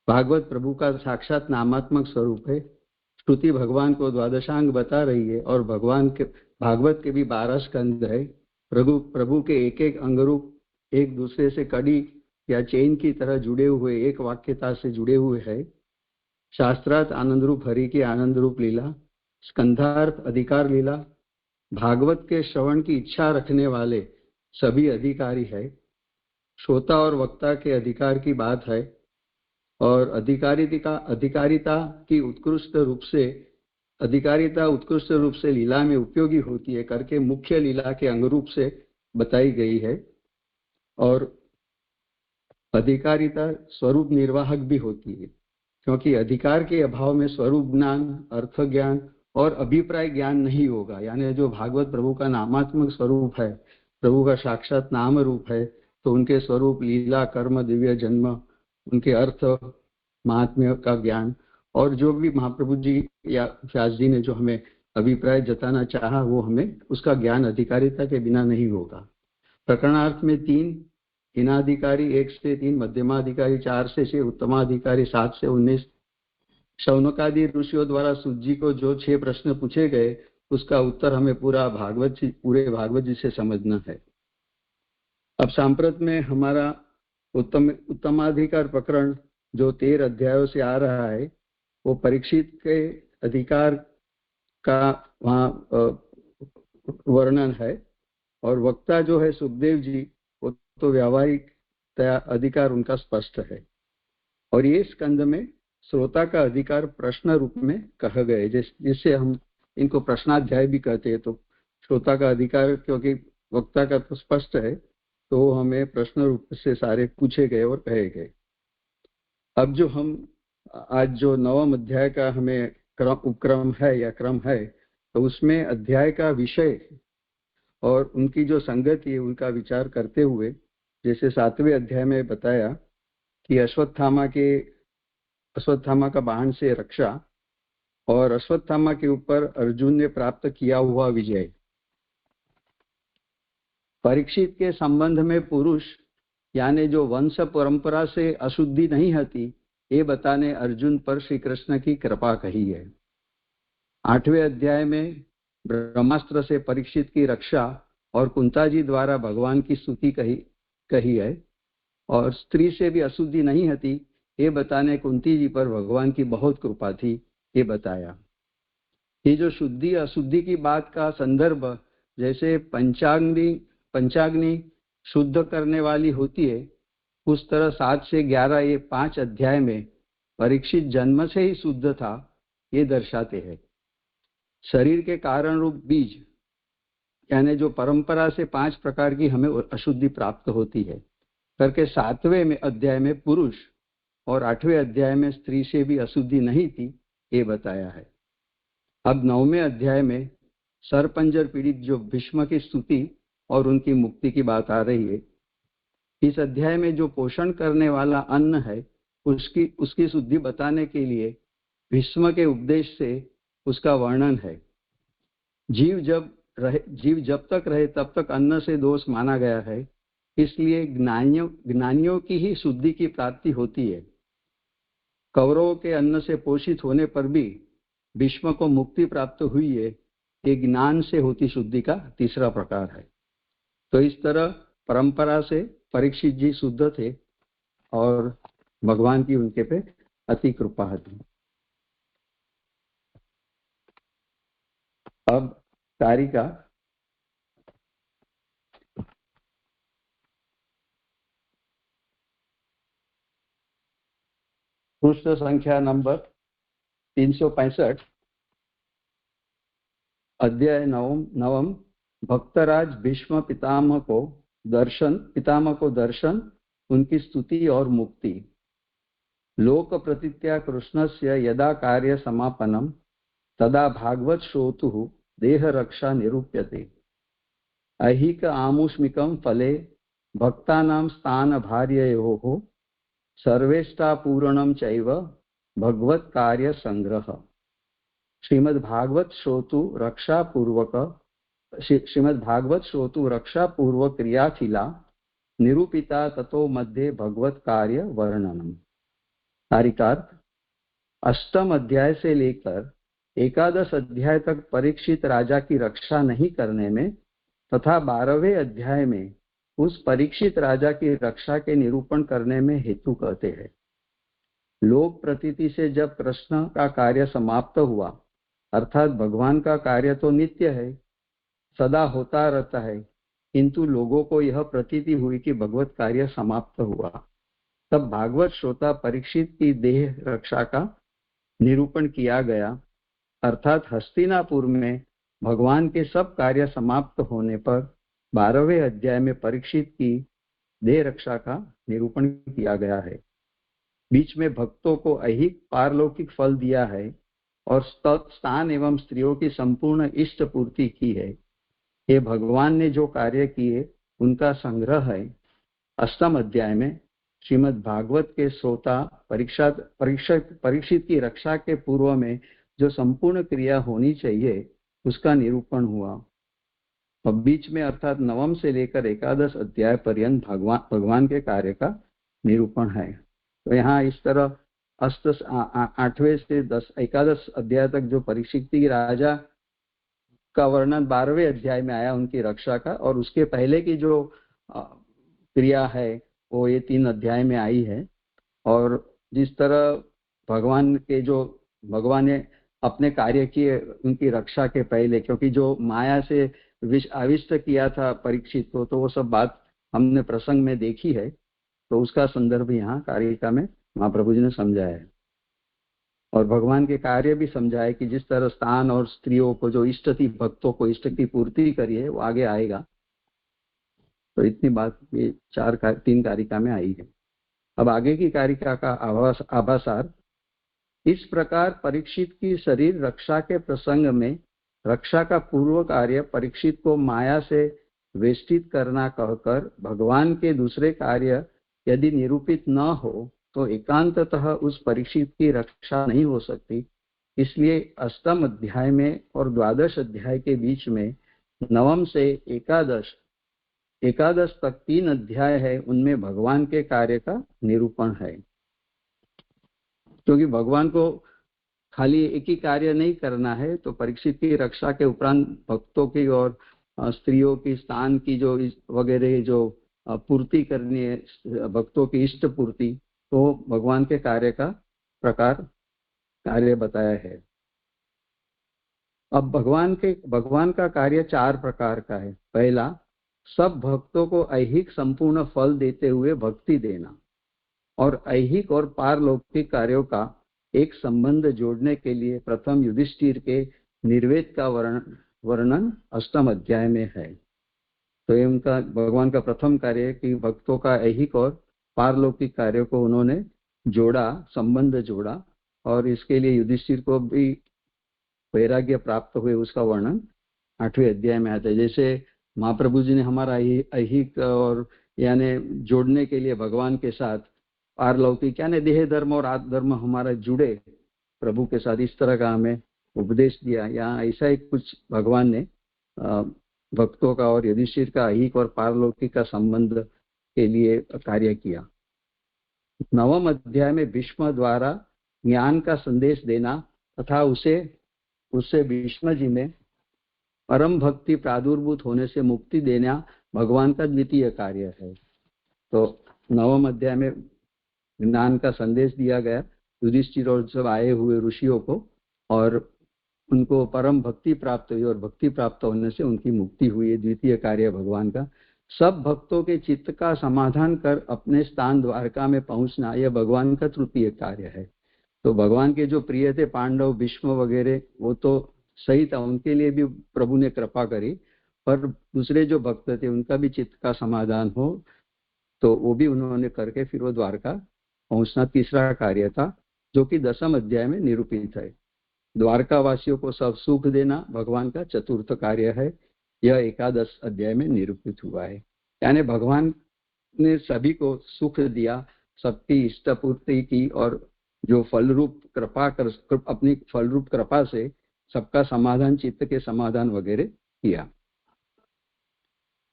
Speaker 3: भागवत प्रभु का साक्षात नामात्मक स्वरूप है। स्तुति भगवान को द्वादशांग बता रही है और भागवत के भी 12 स्कंद है। प्रभु के एक एक अंगरूप एक दूसरे से कड़ी या चेन की तरह जुड़े हुए, एक वाक्यता से जुड़े हुए है। शास्त्रार्थ आनंद रूप हरि की आनंद रूप लीला, स्कंधार्थ अधिकार लीला, भागवत के श्रवण की इच्छा रखने वाले सभी अधिकारी है। श्रोता और वक्ता के अधिकार की बात है और अधिकारिता उत्कृष्ट रूप से लीला में उपयोगी होती है करके मुख्य लीला के अंगरूप से बताई गई है। और अधिकारिता स्वरूप निर्वाहक भी होती है, क्योंकि अधिकार के अभाव में स्वरूप ज्ञान, अर्थ ज्ञान और अभिप्राय ज्ञान नहीं होगा। यानी जो भागवत प्रभु का नामात्मक स्वरूप है, प्रभु का साक्षात नाम रूप है, तो उनके स्वरूप, लीला, कर्म, दिव्य जन्म, उनके अर्थ, महात्म्य का ज्ञान और जो भी महाप्रभु जी या व्यास जी ने जो हमें अभिप्राय जताना चाहा, वो हमें उसका ज्ञान अधिकारिता के बिना नहीं होगा। प्रकरणार्थ में 3 हीनाधिकारी 1 से 3, मध्यमाधिकारी 4 से 6, उत्तमाधिकारी 7 से 19। शौनकादि ऋषियों द्वारा सूत जी को जो 6 प्रश्न पूछे गए, उसका उत्तर हमें पूरे भागवत जी से समझना है। अब सांप्रत में हमारा उत्तमाधिकार प्रकरण जो 13 अध्यायों से आ रहा है, वो परीक्षित के अधिकार का वहाँ वर्णन है और वक्ता जो है सुखदेव जी, वो तो व्यावहारिक अधिकार उनका स्पष्ट है। और ये स्कंद में श्रोता का अधिकार प्रश्न रूप में कहा गए, जिससे हम इनको प्रश्नाध्याय भी कहते हैं। तो श्रोता का अधिकार, क्योंकि वक्ता का तो स्पष्ट है, तो हमें प्रश्न रूप से सारे पूछे गए और कहे गए। अब जो हम आज जो 9वें अध्याय का हमें उपक्रम है या क्रम है, तो उसमें अध्याय का विषय और उनकी जो संगति है उनका विचार करते हुए, जैसे 7वें अध्याय में बताया कि अश्वत्थामा का बाण से रक्षा और अश्वत्थामा के ऊपर अर्जुन ने प्राप्त किया हुआ विजय, परीक्षित के संबंध में पुरुष यानी जो वंश परंपरा से अशुद्धि नहीं होती, ये बताने अर्जुन पर श्री कृष्ण की कृपा कही है। 8वें अध्याय में ब्रह्मास्त्र से परीक्षित की रक्षा और कुंता जी द्वारा भगवान की स्तुति कही है, और स्त्री से भी अशुद्धि नहीं होती, ये बताने कुंती जी पर भगवान की बहुत कृपा थी, ये बताया। ये जो शुद्धि अशुद्धि की बात का संदर्भ जैसे पंचाग्नि शुद्ध करने वाली होती है, उस तरह 7 से 11 ये 5 अध्याय में परीक्षित जन्म से ही शुद्ध था, ये दर्शाते हैं। शरीर के कारण रूप बीज यानी जो परंपरा से 5 प्रकार की हमें अशुद्धि प्राप्त होती है करके 7वें अध्याय में पुरुष और 8वें अध्याय में स्त्री से भी अशुद्धि नहीं थी, ये बताया है। अब 9वें अध्याय में सरपंजर पीड़ित जो भीष्म की स्तुति और उनकी मुक्ति की बात आ रही है। इस अध्याय में जो पोषण करने वाला अन्न है उसकी शुद्धि बताने के लिए भीष्म के उपदेश से उसका वर्णन है। जीव जब तक रहे तब तक अन्न से दोष माना गया है, इसलिए ज्ञानियों की ही शुद्धि की प्राप्ति होती है। कौरवों के अन्न से पोषित होने पर भी भीष्म को मुक्ति प्राप्त हुई है, ये ज्ञान से होती शुद्धि का तीसरा प्रकार है। तो इस तरह परंपरा से परीक्षित जी शुद्ध थे और भगवान की उनके पे अति कृपा थी। अब कारिका पृष्ठ संख्या नंबर 365, अध्याय 9 भक्तराज भीष्म पितामह को दर्शन, उनकी स्तुति और मुक्ति। लोक प्रतित्या कृष्णस्य यदा कार्य समापनम तदा भागवत श्रोतुः देह रक्षा निरूप्यते। ऐहिक आमुष्मिकं फले भक्तानां स्थान भार्ययोः सर्वेष्टापूरणं चैव भगवत कार्य संग्रह। श्रीमद्भागवत श्रोतु रक्षा पूर्वक क्रियाखिला निरूपिता ततो मध्ये भगवत कार्य वर्णनम। कारिकार्थ 8म अध्याय से लेकर 11 अध्याय तक परीक्षित राजा की रक्षा नहीं करने में तथा 12वें अध्याय में उस परीक्षित राजा की रक्षा के निरूपण करने में हेतु कहते हैं। लोक प्रतीति से जब कृष्ण का कार्य समाप्त हुआ, अर्थात भगवान का कार्य तो नित्य है, सदा होता रहता है, किंतु लोगों को यह प्रतीति हुई कि भगवत कार्य समाप्त हुआ, तब भागवत श्रोता परीक्षित की देह रक्षा का निरूपण किया गया। अर्थात हस्तिनापुर में भगवान के सब कार्य समाप्त होने पर 12वें अध्याय में परीक्षित की देह रक्षा का निरूपण किया गया है। बीच में भक्तों को ऐहिक पारलौकिक फल दिया है और स्थान एवं स्त्रियों की संपूर्ण इष्ट पूर्ति की है। ये भगवान ने जो कार्य किए उनका संग्रह है। 8म अध्याय में श्रीमद् भागवत के श्रोता परीक्षित की रक्षा के पूर्व में जो संपूर्ण क्रिया होनी चाहिए उसका निरूपण हुआ। अब बीच में अर्थात 9 से लेकर 11 अध्याय पर्यंत भगवान के कार्य का निरूपण है। तो यहाँ इस तरह 8वें से 11 अध्याय तक जो परीक्षित राजा का वर्णन 12वें अध्याय में आया उनकी रक्षा का, और उसके पहले की जो क्रिया है वो ये 3 अध्याय में आई है। और जिस तरह भगवान ने अपने कार्य किए उनकी रक्षा के पहले, क्योंकि जो माया से आविष्ट किया था परीक्षित को, तो वो सब बात हमने प्रसंग में देखी है। तो उसका संदर्भ यहाँ कारिका में महाप्रभु जी ने समझाया है और भगवान के कार्य भी समझाए कि जिस तरह स्थान और स्त्रियों को जो इष्ट थी, भक्तों को इष्ट की पूर्ति करिए, वो आगे आएगा। तो इतनी बात ये 3 कारिका में आई है। अब आगे की कारिका का आभासार। इस प्रकार परीक्षित की शरीर रक्षा के प्रसंग में रक्षा का पूर्व कार्य परीक्षित को माया से वेष्टित करना कहकर भगवान के दूसरे कार्य यदि निरूपित न हो तो एकांततः उस परीक्षित की रक्षा नहीं हो सकती। इसलिए 8म अध्याय में और 12 अध्याय के बीच में 9 से 11 एकादश तक 3 अध्याय है, उनमें भगवान के कार्य का निरूपण है। क्योंकि भगवान को खाली एक ही कार्य नहीं करना है, तो परीक्षित की रक्षा के उपरांत भक्तों की और स्त्रियों की स्थान की जो वगैरह जो पूर्ति करनी है, भक्तों की इष्ट पूर्ति, तो भगवान के कार्य का प्रकार कार्य बताया है। अब भगवान का कार्य 4 प्रकार का है। पहला, सब भक्तों को ऐहिक संपूर्ण फल देते हुए भक्ति देना, और ऐहिक और पारलौकिक कार्यों का एक संबंध जोड़ने के लिए प्रथम युधिष्ठिर के निर्वेद का वर्णन 8वें अध्याय में है। तो ये उनका भगवान का प्रथम कार्य है कि भक्तों का ऐहिक और पारलौकिक कार्यों को उन्होंने जोड़ा, संबंध जोड़ा, और इसके लिए युधिष्ठिर को भी वैराग्य प्राप्त हुए, उसका वर्णन 8वें अध्याय में आता है। जैसे महाप्रभु जी ने हमारा ऐहिक और यानी जोड़ने के लिए भगवान के साथ पारलौकिक यानी देह धर्म और आत्म धर्म हमारा जुड़े प्रभु के साथ, इस तरह का हमें उपदेश दिया। यहाँ ऐसा ही कुछ भगवान ने भक्तों का और युधिष्ठिर का ऐहिक और पारलौकिक का संबंध के लिए कार्य किया। 9वें अध्याय में भीष्म द्वारा ज्ञान का संदेश देना तथा उससे भीष्म जी में परम भक्ति प्रादुर्भूत होने से मुक्ति देना भगवान का द्वितीय कार्य है। तो 9वें अध्याय में ज्ञान का संदेश दिया गया युधिष्ठिर और सब आए हुए ऋषियों को, और उनको परम भक्ति प्राप्त हुई, और भक्ति प्राप्त होने से उनकी मुक्ति हुई। द्वितीय कार्य भगवान का। सब भक्तों के चित्त का समाधान कर अपने स्थान द्वारका में पहुंचना, यह भगवान का तृतीय कार्य है। तो भगवान के जो प्रिय थे पांडव, भीष्म वगैरह, वो तो सही था, उनके लिए भी प्रभु ने कृपा करी, पर दूसरे जो भक्त थे उनका भी चित्त का समाधान हो, तो वो भी उन्होंने करके फिर वो द्वारका पहुंचना तीसरा कार्य था, जो कि 10वें अध्याय में निरूपित है। द्वारका वासियों को सब सुख देना भगवान का चतुर्थ कार्य है, यह 11 अध्याय में निरूपित हुआ है। यानी भगवान ने सभी को सुख दिया, सबकी इष्ट पूर्ति की, और जो फलरूप कृपा कर अपनी फलरूप कृपा से सबका समाधान, चित्त के समाधान वगैरह किया।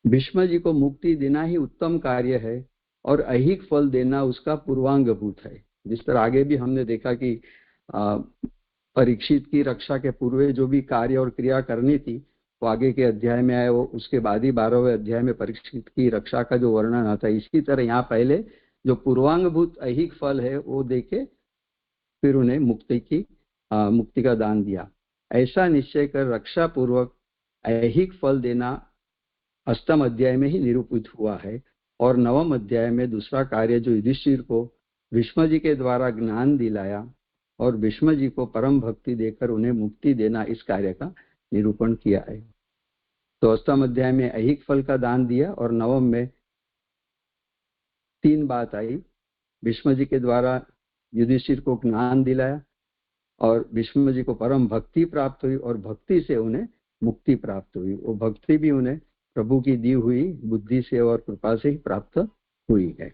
Speaker 3: भीष्म जी को मुक्ति देना ही उत्तम कार्य है, और ऐहिक फल देना उसका पूर्वांगभूत है। जिस तरह आगे भी हमने देखा कि परीक्षित की रक्षा के पूर्व जो भी कार्य और क्रिया करनी थी वो आगे के अध्याय में आए, वो उसके बाद ही 12वें अध्याय में परीक्षित की रक्षा का जो वर्णन आता है। इसी तरह यहाँ पहले जो पूर्वांगभूत ऐहिक फल है वो देके फिर उन्हें मुक्ति का दान दिया। ऐसा निश्चय कर रक्षा पूर्वक ऐहिक फल देना 8वें अध्याय में ही निरूपित हुआ है, और 9वें अध्याय में दूसरा कार्य जो युधिष्ठिर को भीष्म जी के द्वारा ज्ञान दिलाया और भीष्म जी को परम भक्ति देकर उन्हें मुक्ति देना, इस कार्य का निरूपण किया है। तो 8वें अध्याय में ऐहिक फल का दान दिया, और 9वें में 3 बात आई। भीष्म जी के द्वारा युधिष्ठिर को ज्ञान दिलाया, और भीष्म जी को परम भक्ति प्राप्त हुई, और भक्ति से उन्हें मुक्ति प्राप्त हुई। वो भक्ति भी उन्हें प्रभु की दी हुई बुद्धि से और कृपा से ही प्राप्त हुई है।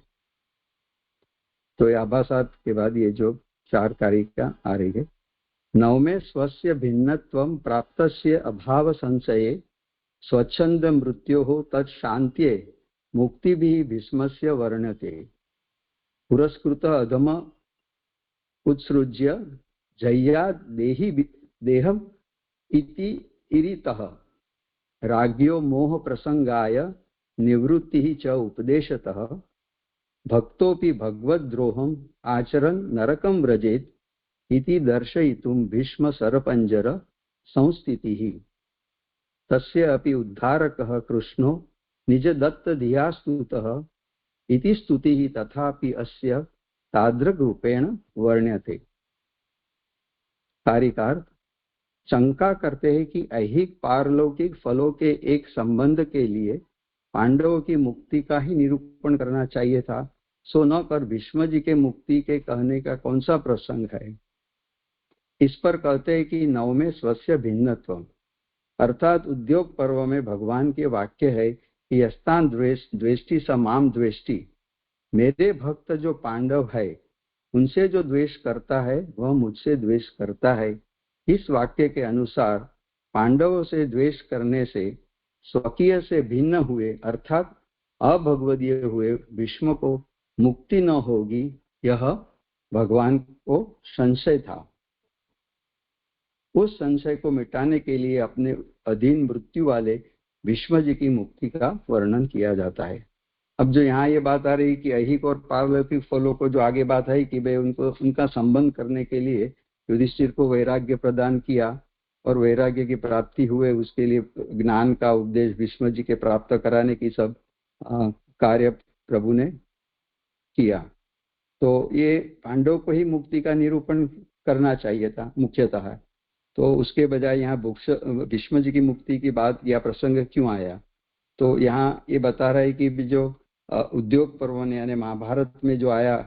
Speaker 3: तो ये आभासात के बाद ये जो 4 कारिका आ रही है। 9वें स्वस्य भिन्नत्वं प्राप्तस्य अभाव संशये स्वच्छंद मृत्योः तत्शान्त्ये मुक्ति भी भीष्मस्य वर्ण्यते। पुरस्कृत अधम उत्सृज्य जय्या देहम इति इरितः राज्ञो मोह प्रसंगाय निवृत्ति च उपदेशतः भक्तोपि भगवद्द्रोहम् आचरन् नरकं व्रजेत् इति दर्शयितुं भीष्म सरपंजर संस्थितिः। तस्य अपि उद्धारकः कृष्णो निज दत्त धिया स्तुतः इति स्तुतिः तथापि अस्य तादृग् रूपेण वर्ण्यते। कारिकार शंका करते हैं कि ऐहिक पारलौकिक फलों के एक संबंध के लिए पांडवों की मुक्ति का ही निरूपण करना चाहिए था, सो न कर भीष्म जी के मुक्ति के कहने का कौन सा प्रसंग है। इस पर कहते हैं कि 9वें स्वस्य भिन्नत्व, अर्थात उद्योग पर्व में भगवान के वाक्य है कि यस्तान द्वेष्टि स माम द्वेष्टि, मेरे भक्त जो पांडव है उनसे जो द्वेष करता है वह मुझसे द्वेष करता है। इस वाक्य के अनुसार पांडवों से द्वेष करने से स्वकीय से भिन्न हुए, अर्थात अभगवदीय हुए भीष्म को मुक्ति न होगी, यह भगवान को संशय था। उस संशय को मिटाने के लिए अपने अधीन मृत्यु वाले भीष्म जी की मुक्ति का वर्णन किया जाता है। अब जो यहाँ ये बात आ रही कि ऐहिक और पारलौकिक फलों को जो आगे बात है कि भाई उनको उनका संबंध करने के लिए युधिष्ठिर को वैराग्य प्रदान किया और वैराग्य की प्राप्ति हुए, उसके लिए ज्ञान का उपदेश भीष्म जी के प्राप्त कराने की सब कार्य प्रभु ने किया। तो ये पांडव को ही मुक्ति का निरूपण करना चाहिए था मुख्यतः। तो उसके बजाय यहाँ भीष्म जी की मुक्ति की बात या प्रसंग क्यों आया? तो यहाँ ये बता रहा है कि जो उद्योग पर्व ने यानी महाभारत में जो आया,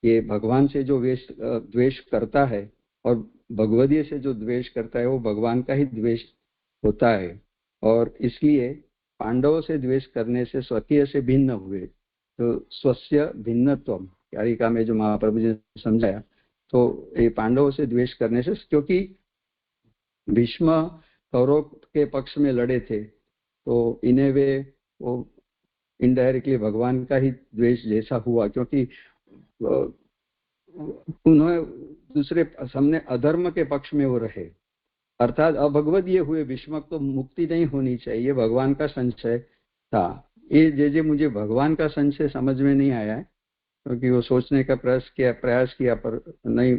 Speaker 3: ये भगवान से जो द्वेष करता है और भगवदीय से जो द्वेष करता है वो भगवान का ही द्वेष होता है, और इसलिए पांडवों से द्वेष करने से स्वकीय से भिन्न हुए। तो स्वस्य भिन्नत्वम कारिका में जो महाप्रभु जी ने समझाया, तो ये पांडवों से द्वेष करने से, क्योंकि भीष्म कौरव के पक्ष में लड़े थे तो इन्हें वो इनडायरेक्टली भगवान का ही द्वेष जैसा हुआ, क्योंकि उन्होंने दूसरे सामने अधर्म के पक्ष में वो रहे, अर्थात अभगवदीय हुए भीष्म को मुक्ति नहीं होनी चाहिए, भगवान का संशय था। ये जे मुझे भगवान का संशय समझ में नहीं आया है, क्योंकि वो सोचने का प्रयास किया पर नहीं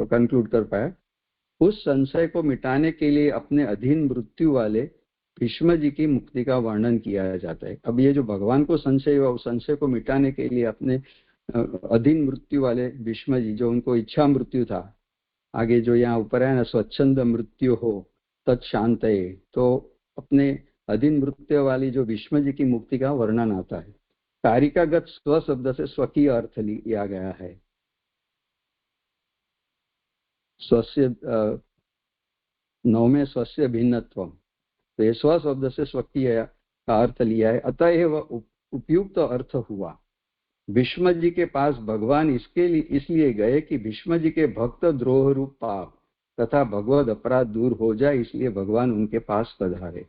Speaker 3: कंक्लूड कर पाया। उस संशय को मिटाने के लिए अपने अधीन मृत्यु वाले भीष्म जी की मुक्ति का वर्णन किया जाता है। अब ये जो भगवान को संशय हुआ, उस संशय को मिटाने के लिए अपने अधीन मृत्यु वाले भीष्म जी, जो उनको इच्छा मृत्यु था, आगे जो यहाँ ऊपर है ना, स्वच्छंद मृत्यु हो तत्शांतये, तो अपने अधीन मृत्यु वाली जो भीष्म जी की मुक्ति का वर्णन आता है। कारिकागत स्व शब्द से स्वकीय अर्थ लिया गया है। स्वस्य नवमे स्वस्य भिन्नत्वम, तो ये स्व शब्द से स्वकीय का अर्थ लिया है, अतः वह उपयुक्त अर्थ हुआ। भीष्म जी के पास भगवान इसलिए गए कि भीष्म जी के भक्त द्रोह रूप पाप तथा भगवद अपराध दूर हो जाए, इसलिए भगवान उनके पास पधारे।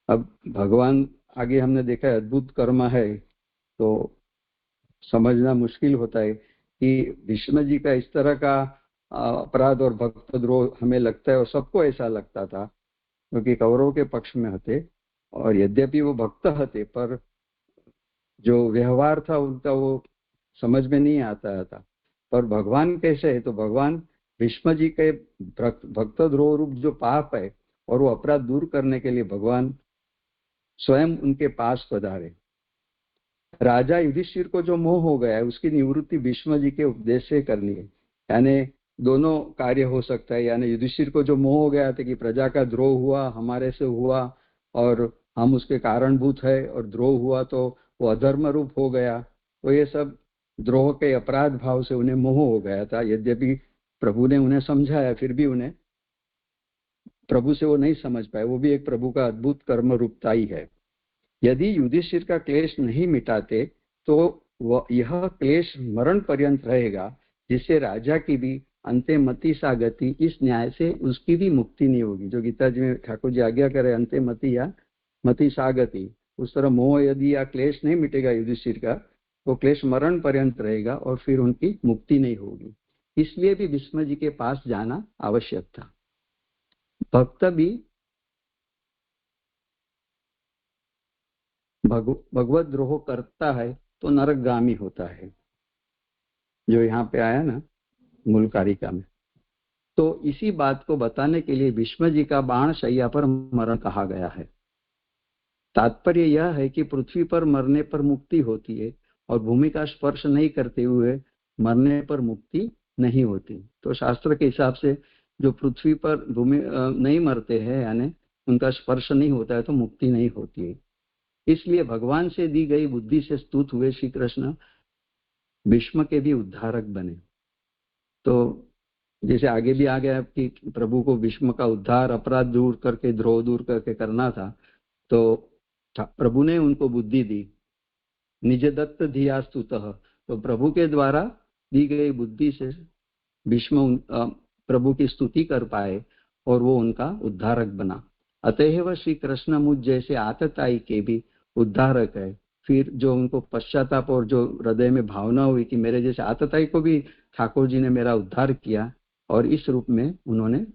Speaker 3: अब भगवान आगे हमने देखा है अद्भुत कर्म है, तो समझना मुश्किल होता है कि भीष्म जी का इस तरह का अपराध और भक्त द्रोह हमें लगता है, और सबको ऐसा लगता था क्योंकि कौरव के पक्ष में हते, और यद्यपि वो भक्त हते पर जो व्यवहार था उनका वो समझ में नहीं आता था। पर भगवान कैसे है? तो भगवान भीष्म जी के भक्त द्रोह रूप जो पाप है और वो अपराध दूर करने के लिए भगवान स्वयं उनके पास पधारे। राजा युधिष्ठिर को जो मोह हो गया है उसकी निवृत्ति भीष्म जी के उपदेश से करनी है। यानी दोनों कार्य हो सकता है, यानी युधिष्ठिर को जो मोह हो गया था कि प्रजा का द्रोह हुआ, हमारे से हुआ और हम उसके कारणभूत है, और द्रोह हुआ तो वो अधर्म रूप हो गया, तो ये सब द्रोह के अपराध भाव से उन्हें मोह हो गया था। यद्यपि प्रभु ने उन्हें समझाया, फिर भी उन्हें प्रभु से वो नहीं समझ पाए। वो भी एक प्रभु का अद्भुत कर्म रूपता ही है। यदि युधिष्ठिर का क्लेश नहीं मिटाते तो यह क्लेश मरण पर्यंत रहेगा, जिससे राजा की भी अंते मति सा गति, इस न्याय से उसकी भी मुक्ति नहीं होगी। जो गीता जी में ठाकुर जी आज्ञा करे अंते मति या मति सा गति, उस तरह मोह यदि या क्लेश नहीं मिटेगा युधिष्ठिर का, तो क्लेश मरण पर्यंत रहेगा और फिर उनकी मुक्ति नहीं होगी। इसलिए भी भीष्म जी के पास जाना आवश्यक था। भक्त भी भगवत द्रोह करता है तो नरकगामी होता है, जो यहाँ पे आया ना मूल कारिका में। तो इसी बात को बताने के लिए भीष्म जी का बाण शैया पर मरण कहा गया है। तात्पर्य यह है कि पृथ्वी पर मरने पर मुक्ति होती है और भूमि का स्पर्श नहीं करते हुए मरने पर मुक्ति नहीं होती। तो शास्त्र के हिसाब से जो पृथ्वी पर भूमि नहीं मरते हैं, यानी उनका स्पर्श नहीं होता है, तो मुक्ति नहीं होती है। इसलिए भगवान से दी गई बुद्धि से स्तुत हुए श्री कृष्ण भीष्म के भी उद्धारक बने। तो जैसे आगे भी आ गया कि प्रभु को भीष्म का उद्धार अपराध दूर करके द्रोह दूर करके करना था, तो प्रभु ने उनको बुद्धि दी। निज दत्त धिया स्तुतः, तो प्रभु के द्वारा दी गई बुद्धि से भीष्म प्रभु की स्तुति कर पाए और वो उनका उद्धारक बना। अतएव श्री कृष्ण मुझ जैसे आतताई के भी उद्धारक है। फिर जो उनको पश्चाताप और जो हृदय में भावना हुई कि मेरे जैसे आतताई को भी ठाकुर जी ने मेरा उद्धार किया, और इस रूप में उन्होंने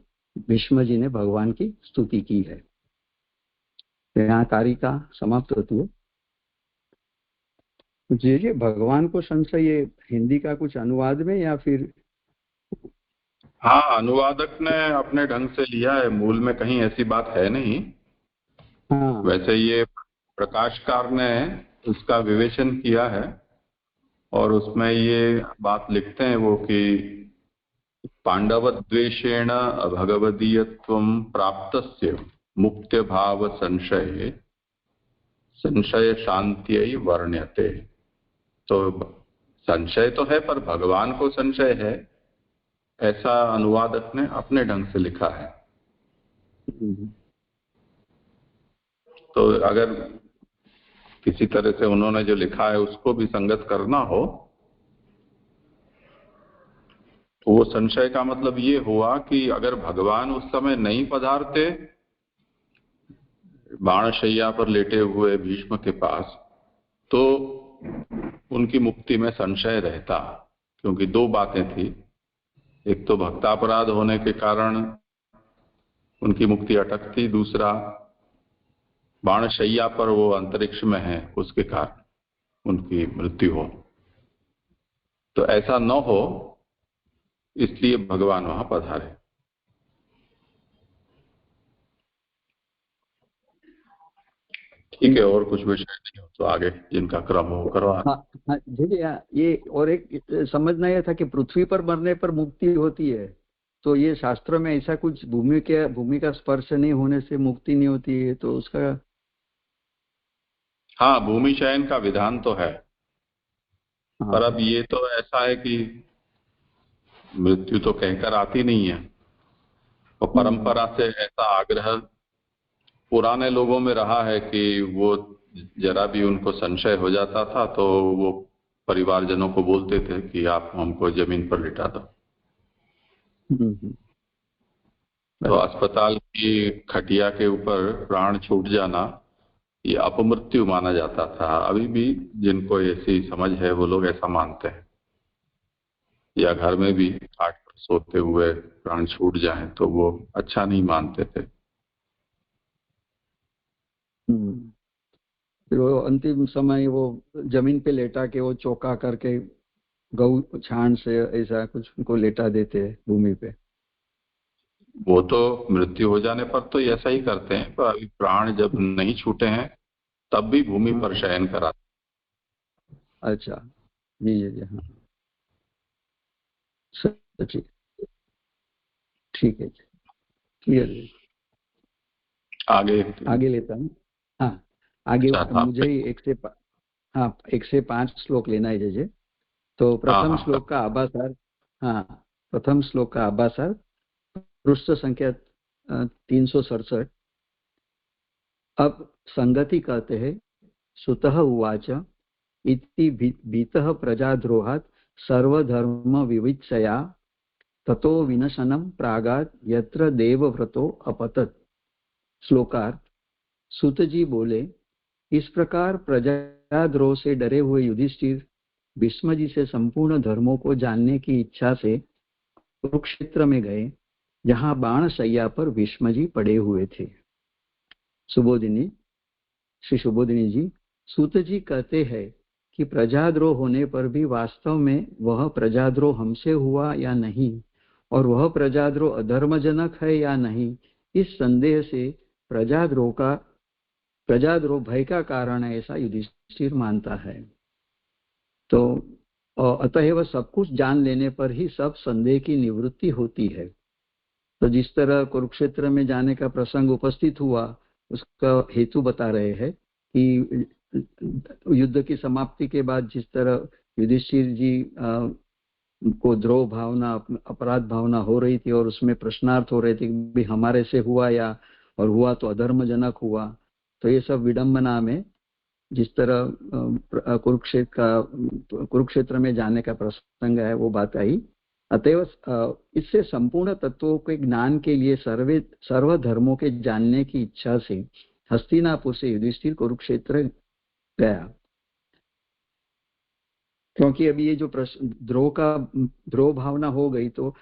Speaker 3: भीष्म जी ने भगवान की स्तुति की है। तो यहाँ कारिका समाप्त होती है। जी, भगवान को संशय, ये हिंदी का कुछ अनुवाद में या फिर?
Speaker 1: हाँ, अनुवादक ने अपने ढंग से लिया है, मूल में कहीं ऐसी बात है नहीं।
Speaker 3: हाँ,
Speaker 1: वैसे ये प्रकाशकार ने उसका विवेचन किया है और उसमें ये बात लिखते हैं वो कि पांडवद्वेषेण भगवदीयत्वं प्राप्तस्य मुक्त्य भाव संशय संशय शांत्यै वर्ण्यते। तो संशय तो है पर भगवान को संशय है, ऐसा अनुवादक ने अपने ढंग से लिखा है। तो अगर किसी तरह से उन्होंने जो लिखा है उसको भी संगत करना हो तो वो संशय का मतलब ये हुआ कि अगर भगवान उस समय नहीं पधारते बाणशैया पर लेटे हुए भीष्म के पास, तो उनकी मुक्ति में संशय रहता। क्योंकि दो बातें थी, एक तो भक्तापराध होने के कारण उनकी मुक्ति अटकती, दूसरा बाणशैया पर वो अंतरिक्ष में है उसके कारण उनकी मृत्यु हो। तो ऐसा न हो इसलिए भगवान वहां पधारे। ठीक है, और कुछ विषय नहीं हो तो आगे जिनका क्रम हो करो।
Speaker 3: हाँ जी, ये और एक समझना यह था कि पृथ्वी पर मरने पर मुक्ति होती है, तो ये शास्त्र में ऐसा कुछ भूमि का स्पर्श नहीं होने से मुक्ति नहीं होती है, तो उसका?
Speaker 1: हाँ, भूमि चयन का विधान तो है।
Speaker 3: हाँ,
Speaker 1: पर अब ये तो ऐसा है कि मृत्यु तो कहकर आती नहीं है, और परंपरा से ऐसा आग्रह पुराने लोगों में रहा है कि वो जरा भी उनको संशय हो जाता था तो वो परिवारजनों को बोलते थे कि आप हमको जमीन पर लिटा दो। तो अस्पताल की खटिया के ऊपर प्राण छूट जाना ये अपमृत्यु माना जाता था। अभी भी जिनको ऐसी समझ है वो लोग ऐसा मानते हैं, या घर में भी खाट पर सोते हुए प्राण छूट जाए तो वो अच्छा नहीं मानते थे।
Speaker 3: फिर वो अंतिम समय वो जमीन पे लेटा के वो चौका करके गौ छाण से ऐसा कुछ उनको लेटा देते हैं भूमि पे।
Speaker 1: वो तो मृत्यु हो जाने पर तो ऐसा ही करते हैं, पर अभी प्राण जब नहीं छूटे हैं तब भी भूमि पर शयन कराते।
Speaker 3: अच्छा, जी जी जी, हाँ ठीक है, क्लियर। आगे लेता हूँ। हाँ, आगे मुझे 1 से 5 श्लोक लेना है जैसे। तो प्रथम श्लोक का आभासार, हाँ, प्रथम श्लोक का आभासार पृष्ठ संख्या 367। अब संगति कहते हैं, सुतः उवाच इति भीतः प्रजाद्रोहात् सर्वधर्म विवित्सया ततो विनशनं प्रागात् यत्र देवव्रतो अपतत्। श्लोकार्थ, सुत जी बोले, इस प्रकार प्रजाद्रोह से डरे हुए युधिष्ठिर भीष्म जी से संपूर्ण धर्मों को जानने की इच्छा से कुरुक्षेत्र में गए, जहां बाणशैया पर भीष्म जी पड़े हुए थे। सुबोधिनी, श्री सुबोधिनी जी, सूत जी कहते हैं कि प्रजाद्रोह होने पर भी वास्तव में वह प्रजाद्रोह हमसे हुआ या नहीं, और वह प्रजाद्रोह अधर्मजनक है या नहीं, इस संदेह से प्रजाद्रोह भय का कारण है, ऐसा युधिष्ठिर मानता है। तो अतएव सब कुछ जान लेने पर ही सब संदेह की निवृत्ति होती है। तो जिस तरह कुरुक्षेत्र में जाने का प्रसंग उपस्थित हुआ, उसका हेतु बता रहे हैं कि युद्ध की समाप्ति के बाद जिस तरह युधिष्ठिर जी को द्रोह भावना, अपराध भावना हो रही थी, और उसमें प्रश्नार्थ हो रहे थे कि हमारे से हुआ या और हुआ तो अधर्मजनक हुआ। तो ये सब विडंबना में जिस तरह कुरुक्षेत्र में जाने का प्रसंग है वो बात आई। अतएव इससे संपूर्ण तत्वों के ज्ञान के लिए सर्व धर्मों के जानने की इच्छा से हस्तिनापुर से युधिष्ठिर कुरुक्षेत्र गया। क्योंकि अभी ये जो द्रोह भावना हो गई तो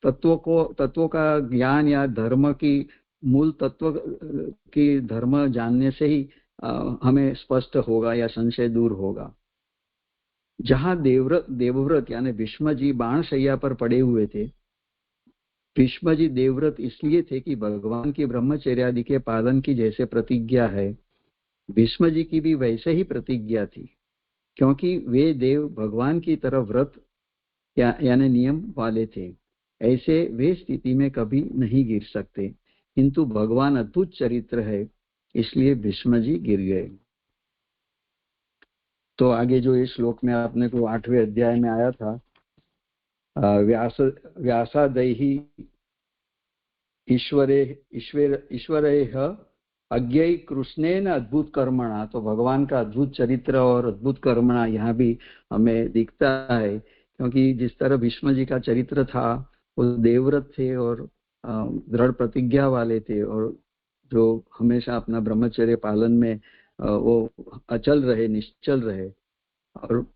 Speaker 3: तत्वों का ज्ञान या धर्म की मूल तत्व की धर्म जानने से ही हमें स्पष्ट होगा या संशय दूर होगा। जहां देवव्रत यानी भीष्म जी बाणशैया पर पड़े हुए थे, भीष्म जी देवव्रत इसलिए थे कि भगवान की ब्रह्मचर्यादि के पालन की जैसे प्रतिज्ञा है, भीष्म जी की भी वैसे ही प्रतिज्ञा थी, क्योंकि वे देव भगवान की तरफ व्रत यानी नियम वाले थे। ऐसे वे स्थिति में कभी नहीं गिर सकते, किंतु भगवान अद्भुत चरित्र है, इसलिए भीष्म जी गिर गए। तो आगे जो इस श्लोक में आपने को 8वें अध्याय में आया था, व्यासादैहि ईश्वरेह अज्ञै कृष्णेन अद्भुत कर्मणा, तो भगवान का अद्भुत चरित्र और अद्भुत कर्मणा यहाँ भी हमें दिखता है। क्योंकि जिस तरह भीष्म जी का चरित्र था, वो देवव्रत थे और दृढ़ प्रतिज्ञा वाले थे, और जो हमेशा अपना ब्रह्मचर्य पालन में वो अचल रहे, निश्चल रहे। और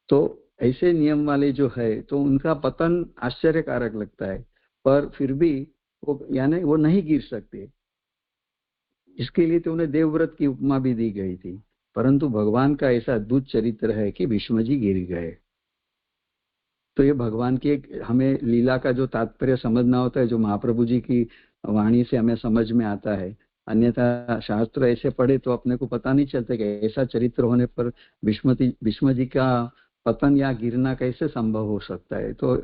Speaker 3: तो ऐसे नियम वाले जो है, तो उनका पतन आश्चर्यकारक लगता है, पर फिर भी वो यानी वो नहीं गिर सकते। इसके लिए तो उन्हें देवव्रत की उपमा भी दी गई थी, परंतु भगवान का ऐसा अद्भुत चरित्र है कि भीष्म जी गिर गए। तो ये भगवान की एक हमें लीला का जो तात्पर्य समझना होता है, जो महाप्रभु जी की वाणी से हमें समझ में आता है। अन्यथा शास्त्र ऐसे पढ़े तो अपने को पता नहीं चलता कि ऐसा चरित्र होने पर भीष्म जी का पतन या गिरना कैसे संभव हो सकता है। तो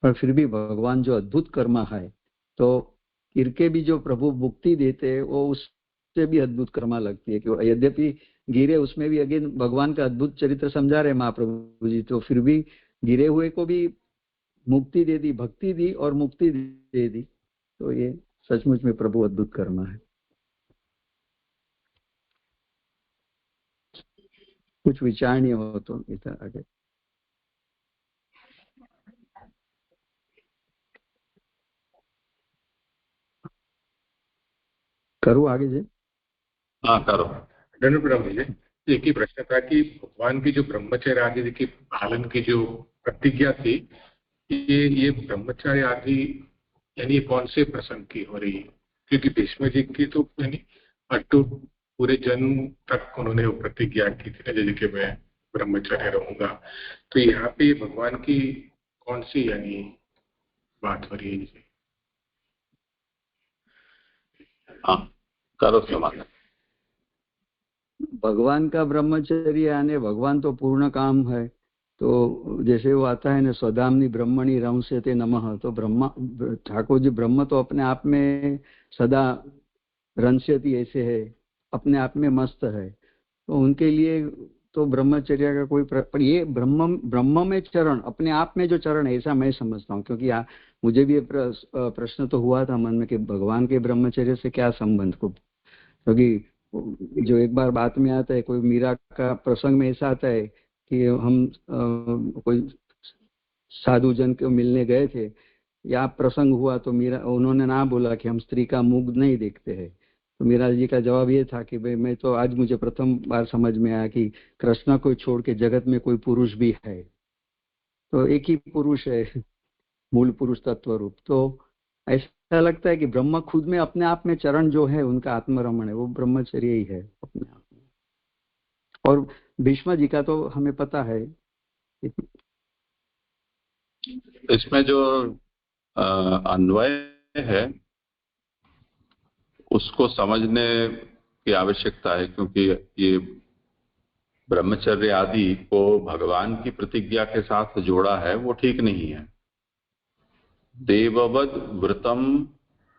Speaker 3: पर फिर भी भगवान जो अद्भुत कर्मा है, तो गिर के भी जो प्रभु मुक्ति देते हैं, वो उससे भी अद्भुत कर्मा लगती है कि यद्यपि गिरे, उसमें भी अगेन भगवान का अद्भुत चरित्र समझा रहे महाप्रभु जी, तो फिर भी गिरे हुए को भी मुक्ति दे दी, भक्ति दी और मुक्ति दे दी। तो ये सचमुच में प्रभु अद्भुत कर्मा है। कुछ विचारणीय हो तो इधर आगे करूँ आगे जी?
Speaker 1: हाँ करो।
Speaker 4: धन्यवाद। एक ही प्रश्न था कि भगवान की जो ब्रह्मचर्य आदि की पालन की जो प्रतिज्ञा थी, ये ब्रह्मचर्य आदि यानी कौन से प्रसंग की हो रही है? क्योंकि भीष्म जी की तो यानी अटूट पूरे जन्म तक उन्होंने वो प्रतिज्ञा की थी ना, जैसे कि मैं ब्रह्मचर्य रहूंगा। तो यहाँ पे भगवान की कौन सी यानी बात हो रही है?
Speaker 1: हाँ करो समाधान।
Speaker 3: भगवान का ब्रह्मचर्य यानी भगवान तो पूर्ण काम है। तो जैसे वो आता है ना, स्वधामनि ब्रह्मणि रंस्यते नमः, तो ब्रह्मा ठाकुर जी ब्रह्म तो अपने आप में सदा रंस्यति ऐसे है, अपने आप में मस्त है। तो उनके लिए तो ब्रह्मचर्य का कोई पर ये ब्रह्म में चरण, अपने आप में जो चरण है, ऐसा मैं समझता हूँ। क्योंकि मुझे भी प्रश्न तो हुआ था मन में कि भगवान के ब्रह्मचर्य से क्या संबंध को, क्योंकि जो एक बार बात में आता है, कोई मीरा का प्रसंग में ऐसा आता है कि हम कोई साधु जन को मिलने गए थे, या प्रसंग हुआ तो मीरा उन्होंने ना बोला कि हम स्त्री का मुख नहीं देखते हैं। तो मीरा जी का जवाब ये था कि भाई मैं तो आज मुझे प्रथम बार समझ में आया कि कृष्ण को छोड़ के जगत में कोई पुरुष भी है, तो एक ही पुरुष है, मूल पुरुष तत्व रूप। तो ऐसा लगता है कि ब्रह्म खुद में अपने आप में चरण जो है उनका आत्मरमण है, वो ब्रह्मचर्य ही है अपने आप में। और भीष्म जी का तो हमें पता है।
Speaker 1: इसमें जो अन्वय है उसको समझने की आवश्यकता है, क्योंकि ये ब्रह्मचर्य आदि को भगवान की प्रतिज्ञा के साथ जोड़ा है, वो ठीक नहीं है। देववद व्रतम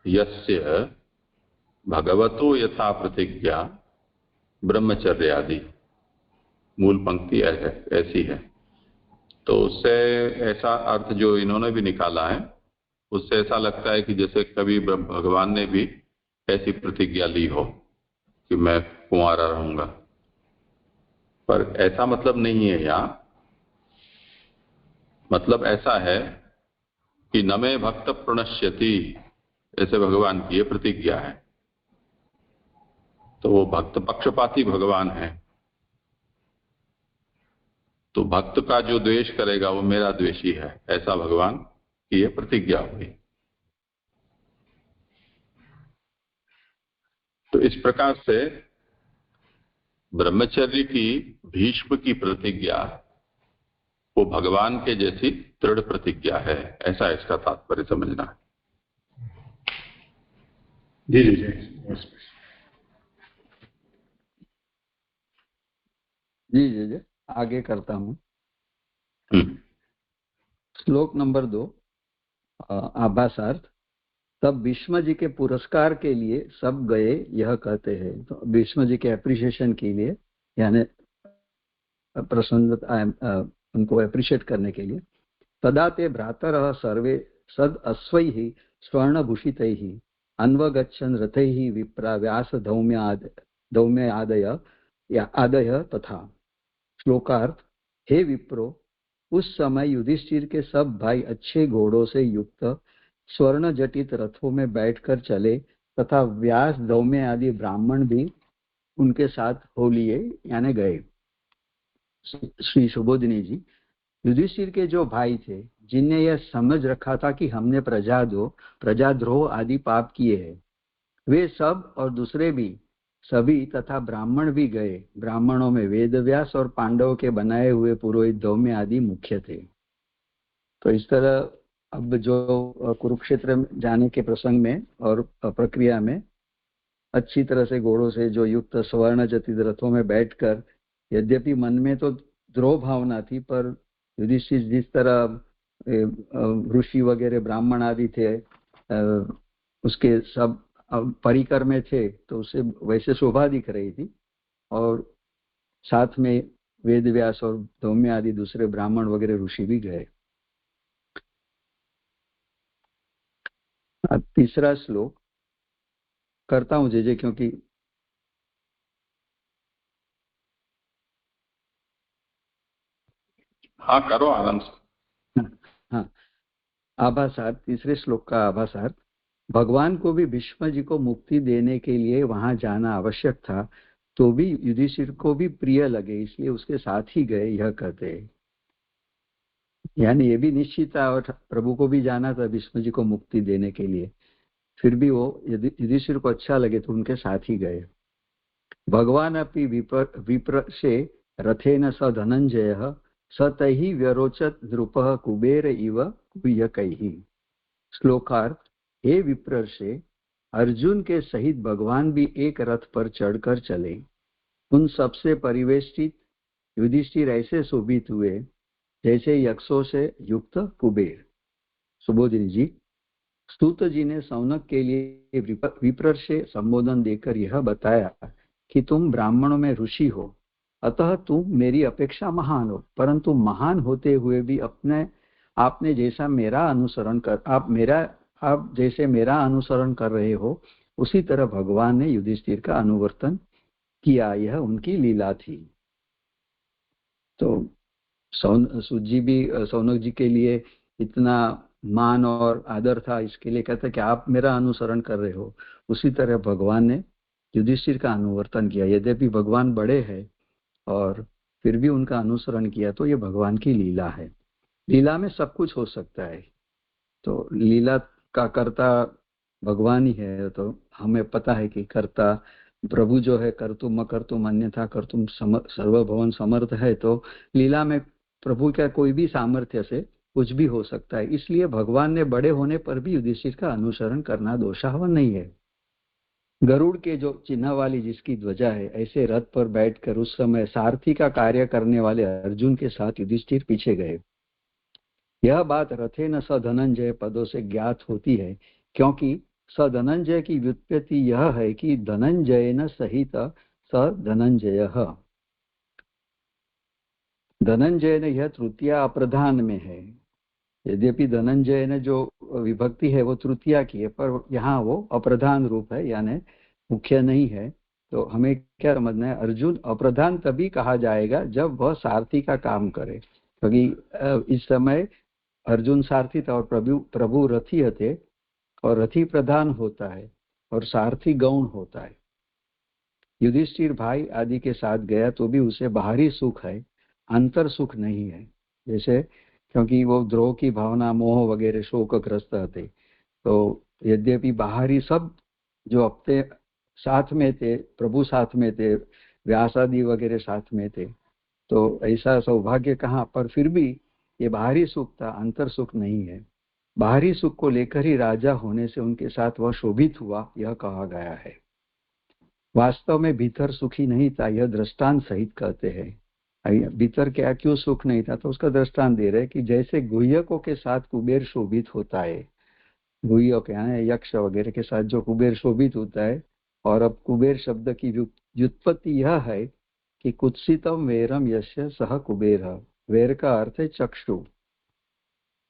Speaker 1: यस्य भगवतो यथा प्रतिज्ञा ब्रह्मचर्य आदि, मूल पंक्ति ऐसी है। तो उससे ऐसा अर्थ जो इन्होंने भी निकाला है, उससे ऐसा लगता है कि जैसे कभी भगवान ने भी ऐसी प्रतिज्ञा ली हो कि मैं कुंवारा रहूंगा, पर ऐसा मतलब नहीं है। यहाँ मतलब ऐसा है कि न मे भक्त प्रणश्यति, ऐसे भगवान की ये प्रतिज्ञा है। तो वो भक्त पक्षपाती भगवान है। तो भक्त का जो द्वेष करेगा वो मेरा द्वेषी है, ऐसा भगवान की ये प्रतिज्ञा हुई। तो इस प्रकार से ब्रह्मचर्य की भीष्म की प्रतिज्ञा वो भगवान के जैसी दृढ़ प्रतिज्ञा है, ऐसा इसका तात्पर्य समझना है।
Speaker 4: जी जी जी
Speaker 3: जी जी जी आगे करता हूँ। श्लोक नंबर 2 आभासार्थ। तब भीष्म जी के पुरस्कार के लिए सब गए यह कहते हैं। तो भीष्म जी के अप्रिशिएशन के लिए, यानी प्रसन्नता, उनको अप्रिशिएट करने के लिए, तदा ते भ्रातरः सर्वे सद अश्वैः स्वर्णभूषितैः अन्वगच्छन् रथैः विप्रा व्यास धौम्य आदय तथा। श्लोकार्थ। हे विप्रो, उस समय युधिष्ठिर के सब भाई अच्छे घोड़ों से युक्त स्वर्ण जटित रथों में बैठकर चले तथा व्यास धौम्य आदि ब्राह्मण भी उनके साथ हो लिए, यानी गए। श्री सुबोधिनी जी, युधिष्ठिर के जो भाई थे जिनने यह समझ रखा था कि हमने प्रजाद्रोह आदि पाप किए हैं, वे सब और दूसरे भी सभी तथा ब्राह्मण भी गए। ब्राह्मणों में वेदव्यास और पांडवों के बनाए हुए पुरोहित धौम्य आदि मुख्य थे। तो इस तरह अब जो कुरुक्षेत्र में जाने के प्रसंग में और प्रक्रिया में अच्छी तरह से घोड़ों से जो युक्त स्वर्ण जटित रथों में बैठकर, यद्यपि मन में तो द्रोह भावना थी, पर युधिष्ठिर जिस तरह ऋषि वगैरह ब्राह्मण आदि थे उसके सब परिकर में थे, तो उसे वैसे शोभा दिख रही थी। और साथ में वेदव्यास और धौम्य आदि दूसरे ब्राह्मण वगैरह ऋषि भी गए। अब तीसरा श्लोक करता हूं जे क्योंकि
Speaker 1: हाँ करो आराम से।
Speaker 3: हाँ, आभासार्थ। तीसरे श्लोक का आभासार्थ। भगवान को भी भीष्म जी को मुक्ति देने के लिए वहां जाना आवश्यक था, तो भी युधिष्ठिर को भी प्रिय लगे, इसलिए उसके साथ ही गए यह कहते हैं। यानी ये भी निश्चित था और प्रभु को भी जाना था भीष्म जी को मुक्ति देने के लिए, फिर भी वो युधिष्ठिर को अच्छा लगे तो उनके साथ ही गए। भगवान अपि विप्रशे रथेन स धनंजयः स तैः व्यरोचत नृपः कुबेर इव कुयकैः। श्लोकार्थ। हे विप्रशे, अर्जुन के सहित भगवान भी एक रथ पर चढ़कर चले। उन सबसे परिवेष्टित युधिष्ठिर ऐसे शोभित हुए जैसे यक्षों से युक्त कुबेर। सुबोधिनी जी, स्तुत जी ने सौनक के लिए विप्र से संबोधन देकर यह बताया कि तुम ब्राह्मणों में ऋषि हो, अतः तुम मेरी अपेक्षा महान हो, परंतु महान होते हुए भी आपने जैसा मेरा अनुसरण कर आप जैसे मेरा अनुसरण कर रहे हो, उसी तरह भगवान ने युधिष्ठिर का अनुवर्तन किया, यह उनकी लीला थी। तो सौनक जी के लिए इतना मान और आदर था, इसके लिए कहता कि आप मेरा अनुसरण कर रहे हो, उसी तरह भगवान ने युधिष्ठिर का अनुवर्तन किया। यद्यपि भगवान बड़े हैं और फिर भी उनका अनुसरण किया, तो ये भगवान की लीला है। लीला में सब कुछ हो सकता है, तो लीला का कर्ता भगवान ही है। तो हमें पता है कि कर्ता प्रभु जो है, कर्तुम अकर्तुम अन्यथा कर्तुम सर्वभवन समर्थ है। तो लीला में प्रभु का कोई भी सामर्थ्य से कुछ भी हो सकता है, इसलिए भगवान ने बड़े होने पर भी युधिष्ठिर का अनुसरण करना दोषावह नहीं है। गरुड़ के जो चिन्ह वाली जिसकी ध्वजा है, ऐसे रथ पर बैठकर उस समय सारथी का कार्य करने वाले अर्जुन के साथ युधिष्ठिर पीछे गए। यह बात रथे न स धनंजय पदों से ज्ञात होती है, क्योंकि स धनंजय की व्युत्पत्ति यह है कि धनंजय न सहित स धनंजय। धनंजय ने यह तृतीया अप्रधान में है। यद्यपि धनंजय ने जो विभक्ति है वो तृतीया की है, पर यहाँ वो अप्रधान रूप है, यानी मुख्य नहीं है। तो हमें क्या समझना है, अर्जुन अप्रधान तभी कहा जाएगा जब वह सारथी का काम करे, क्योंकि इस समय अर्जुन सारथी था और प्रभु रथी थे, और रथी प्रधान होता है और सारथी गौण होता है। युधिष्ठिर भाई आदि के साथ गया तो भी उसे बाहरी सुख है, अंतर सुख नहीं है। जैसे क्योंकि वो द्रोह की भावना, मोह वगैरह शोकग्रस्त थे, तो यद्यपि बाहरी सब जो अपने साथ में थे, प्रभु साथ में थे, व्यास आदि वगैरह साथ में थे, तो ऐसा सौभाग्य कहाँ, पर फिर भी ये बाहरी सुख था, अंतर सुख नहीं है। बाहरी सुख को लेकर ही राजा होने से उनके साथ वह शोभित हुआ, यह कहा गया है। वास्तव में भीतर सुखी नहीं था, यह दृष्टांत सहित कहते हैं। भीतर क्या क्यों सुख नहीं था, तो उसका दृष्टांत दे रहे कि जैसे गुह्यकों के साथ कुबेर शोभित होता है, गुह्यक यानी यक्ष वगैरह के साथ जो कुबेर शोभित होता है। और अब कुबेर शब्द की व्युत्पत्ति यह है कि कुत्सितम वेरम यस्य सह कुबेर। वेर का अर्थ है चक्षु,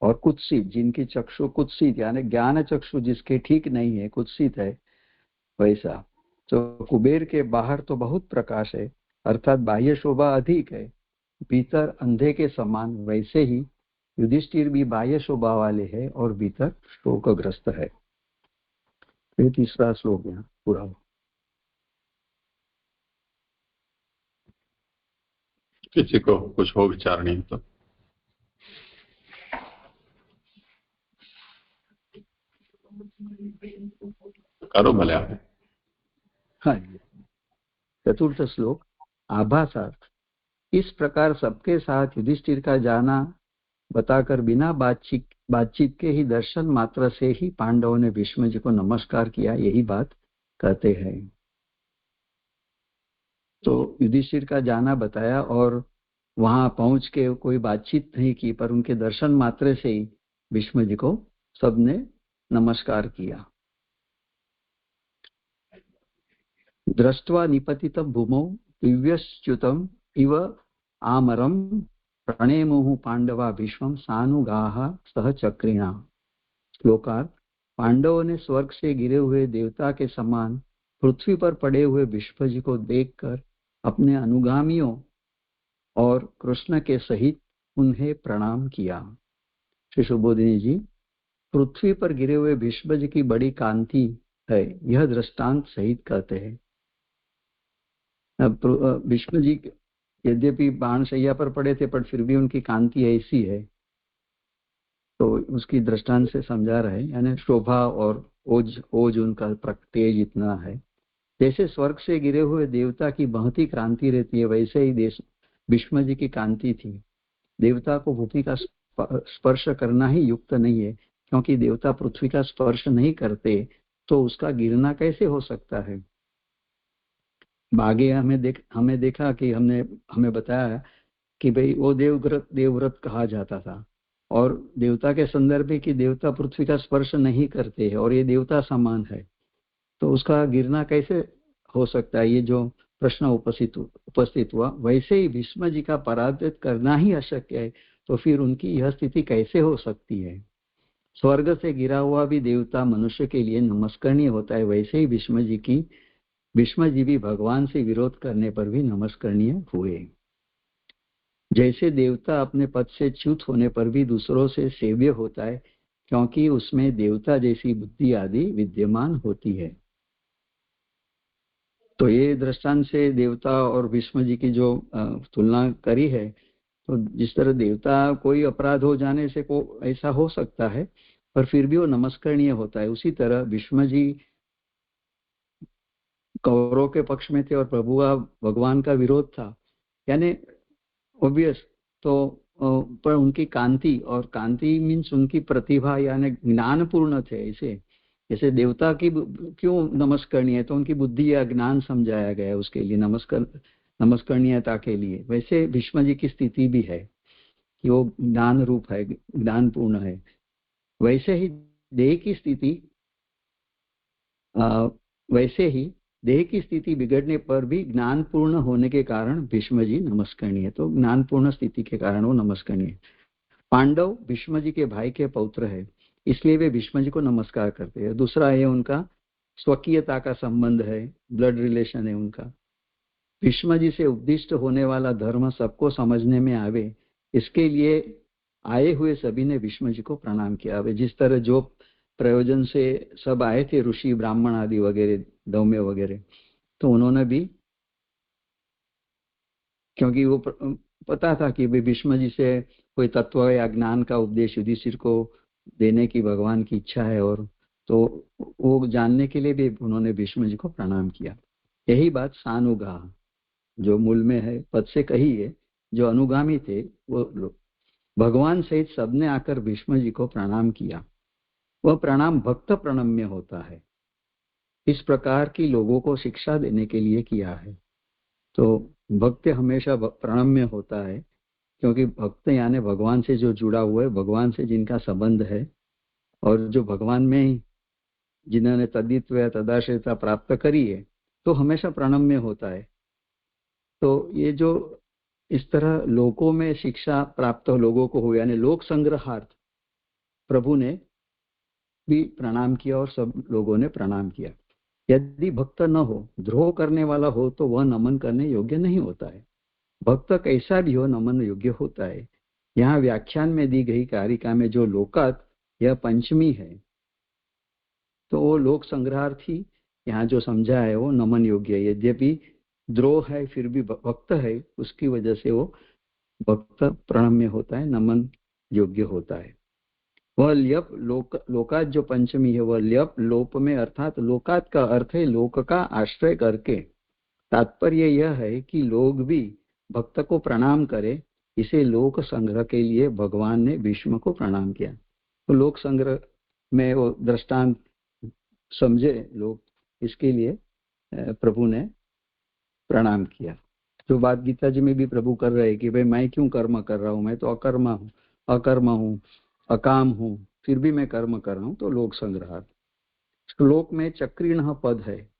Speaker 3: और कुत्सित जिनकी चक्षु कुत्सित यानी ज्ञान चक्षु जिसके ठीक नहीं है, कुत्सित है, वैसा। तो कुबेर के बाहर तो बहुत प्रकाश है, अर्थात बाह्य शोभा अधिक है, भीतर अंधे के समान। वैसे ही युधिष्ठिर भी बाह्य शोभा वाले हैं और भीतर शोकग्रस्त है। ये तीसरा श्लोक यहाँ पूरा हो।
Speaker 1: किसी को कुछ हो विचारणी तो करो भले आप।
Speaker 3: हाँ, चतुर्थ श्लोक आभासार्थ। इस प्रकार सबके साथ युधिष्ठिर का जाना बताकर बिना बातचीत के ही दर्शन मात्र से ही पांडवों ने भीष्म जी को नमस्कार किया, यही बात कहते हैं। तो युधिष्ठिर का जाना बताया और वहां पहुंच के कोई बातचीत नहीं की, पर उनके दर्शन मात्र से ही भीष्म जी को सबने नमस्कार किया। दृष्ट्वा निपतितं भूमौ दिव्यश्च्युतम् इव आमरं प्रणेमुः पांडवा भीष्मं सानुगाः सह चक्रिणा। श्लोकार्थ। पांडवों ने स्वर्ग से गिरे हुए देवता के समान पृथ्वी पर पड़े हुए भीष्म जी को देखकर अपने अनुगामियों और कृष्ण के सहित उन्हें प्रणाम किया। श्री सुबोधिनी जी, पृथ्वी पर गिरे हुए भीष्म जी की बड़ी कांति है, यह दृष्टांत सहित कहते हैं। भीष्म जी यद्यपि बाणशैया पर पड़े थे, पर फिर भी उनकी कांति ऐसी है, तो उसकी दृष्टांत से समझा रहे, यानी शोभा और ओज उनका तेज इतना है। जैसे स्वर्ग से गिरे हुए देवता की महती क्रांति रहती है, वैसे ही भीष्म जी की कांति थी। देवता को भूमि का स्पर्श करना ही युक्त नहीं है, क्योंकि देवता पृथ्वी का स्पर्श नहीं करते तो उसका गिरना कैसे हो सकता है। आगे हमें देखा कि हमें बताया कि भाई वो देवव्रत कहा जाता था, और देवता के संदर्भ में कि देवता पृथ्वी का स्पर्श नहीं करते हैं और ये देवता समान है, तो उसका गिरना कैसे हो सकता है, ये जो प्रश्न उपस्थित हुआ। वैसे ही भीष्म जी का पराजित करना ही अशक्य है, तो फिर उनकी यह स्थिति कैसे हो सकती है। स्वर्ग से गिरा हुआ भी देवता मनुष्य के लिए नमस्करणीय होता है, वैसे ही भीष्म जी भी भगवान से विरोध करने पर भी नमस्करणीय हुए। जैसे देवता अपने पद से च्युत होने पर भी दूसरों से सेव्य होता है, क्योंकि उसमें देवता जैसी बुद्धि आदि विद्यमान होती है। तो ये दृष्टांत से देवता और भीष्म जी की जो तुलना करी है, तो जिस तरह देवता कोई अपराध हो जाने से ऐसा हो सकता है, पर फिर भी वो नमस्करणीय होता है, उसी तरह भीष्म जी कौरवों के पक्ष में थे और प्रभु का भगवान का विरोध था, यानी ऑब्वियस। तो पर उनकी कांति, और कांति मीन्स उनकी प्रतिभा यानी ज्ञान पूर्ण थे। ऐसे जैसे देवता की क्यों नमस्करणीय है, तो उनकी बुद्धि या ज्ञान समझाया गया उसके लिए, नमस्करणीयता के लिए। वैसे भीष्म जी की स्थिति भी है कि वो ज्ञान रूप है, ज्ञान पूर्ण है। वैसे ही देह की स्थिति बिगड़ने पर भी ज्ञान पूर्ण होने के कारण भीष्म जी नमस्करणीय, तो ज्ञान पूर्ण स्थिति के कारण वो नमस्करणीय। पांडव भीष्म जी के भाई के पौत्र है, इसलिए वे भीष्म जी को नमस्कार करते हैं। दूसरा है उनका स्वकीयता का संबंध है, ब्लड रिलेशन है उनका। भीष्म जी से उपदिष्ट होने वाला धर्म सबको समझने में आवे, इसके लिए आए हुए सभी ने भीष्म जी को प्रणाम किया। जिस तरह जो प्रयोजन से सब आए थे, ऋषि ब्राह्मण आदि वगैरह, दौम्य वगैरह, तो उन्होंने भी क्योंकि वो पता था कि भीष्म जी से कोई तत्व या ज्ञान का उपदेश युधिष्ठिर को देने की भगवान की इच्छा है, और तो वो जानने के लिए भी उन्होंने भीष्म जी को प्रणाम किया। यही बात सानुगाह जो मूल में है पद से कही है, जो अनुगामी थे वो भगवान सहित सबने आकर भीष्म जी को प्रणाम किया। वह प्रणाम भक्त प्रणम्य होता है, इस प्रकार की लोगों को शिक्षा देने के लिए किया है। तो भक्त हमेशा प्रणम्य होता है, क्योंकि भक्त यानी भगवान से जो जुड़ा हुआ है, भगवान से जिनका संबंध है, और जो भगवान में ही जिन्होंने तद्वित्व या तदाश्रयता प्राप्त करी है, तो हमेशा प्रणम्य होता है। तो ये जो इस तरह लोकों में शिक्षा प्राप्त लोगों को हो, यानी लोक संग्रहार्थ प्रभु ने भी प्रणाम किया और सब लोगों ने प्रणाम किया। यदि भक्त न हो, द्रोह करने वाला हो, तो वह नमन करने योग्य नहीं होता है। भक्त कैसा भी हो नमन योग्य होता है। यहाँ व्याख्यान में दी गई कारिका में जो लोकात यह पंचमी है, तो वो लोक संग्रहार्थी यहाँ जो समझा है वो नमन योग्य है। यद्यपि द्रोह है फिर भी भक्त है, उसकी वजह से वो भक्त प्रणम्य होता है, नमन योग्य होता है। वह ल्यप लोकात जो पंचमी है, वह ल्यप लोप में, अर्थात लोकात का अर्थ है लोक का आश्रय करके। तात्पर्य यह है कि लोग भी भक्त को प्रणाम करे, इसे लोक संग्रह के लिए भगवान ने भीष्म को प्रणाम किया। तो लोक संग्रह में वो दृष्टांत समझे लोग, इसके लिए प्रभु ने प्रणाम किया। जो बात गीता जी में भी प्रभु कर रहे हैं कि भाई मैं क्यों कर्म कर रहा हूं, मैं तो अकर्म हूं, अकाम हूं, फिर भी मैं कर्म कर रहा हूं। तो लोक संग्रह श्लोक में चक्रीण पद है,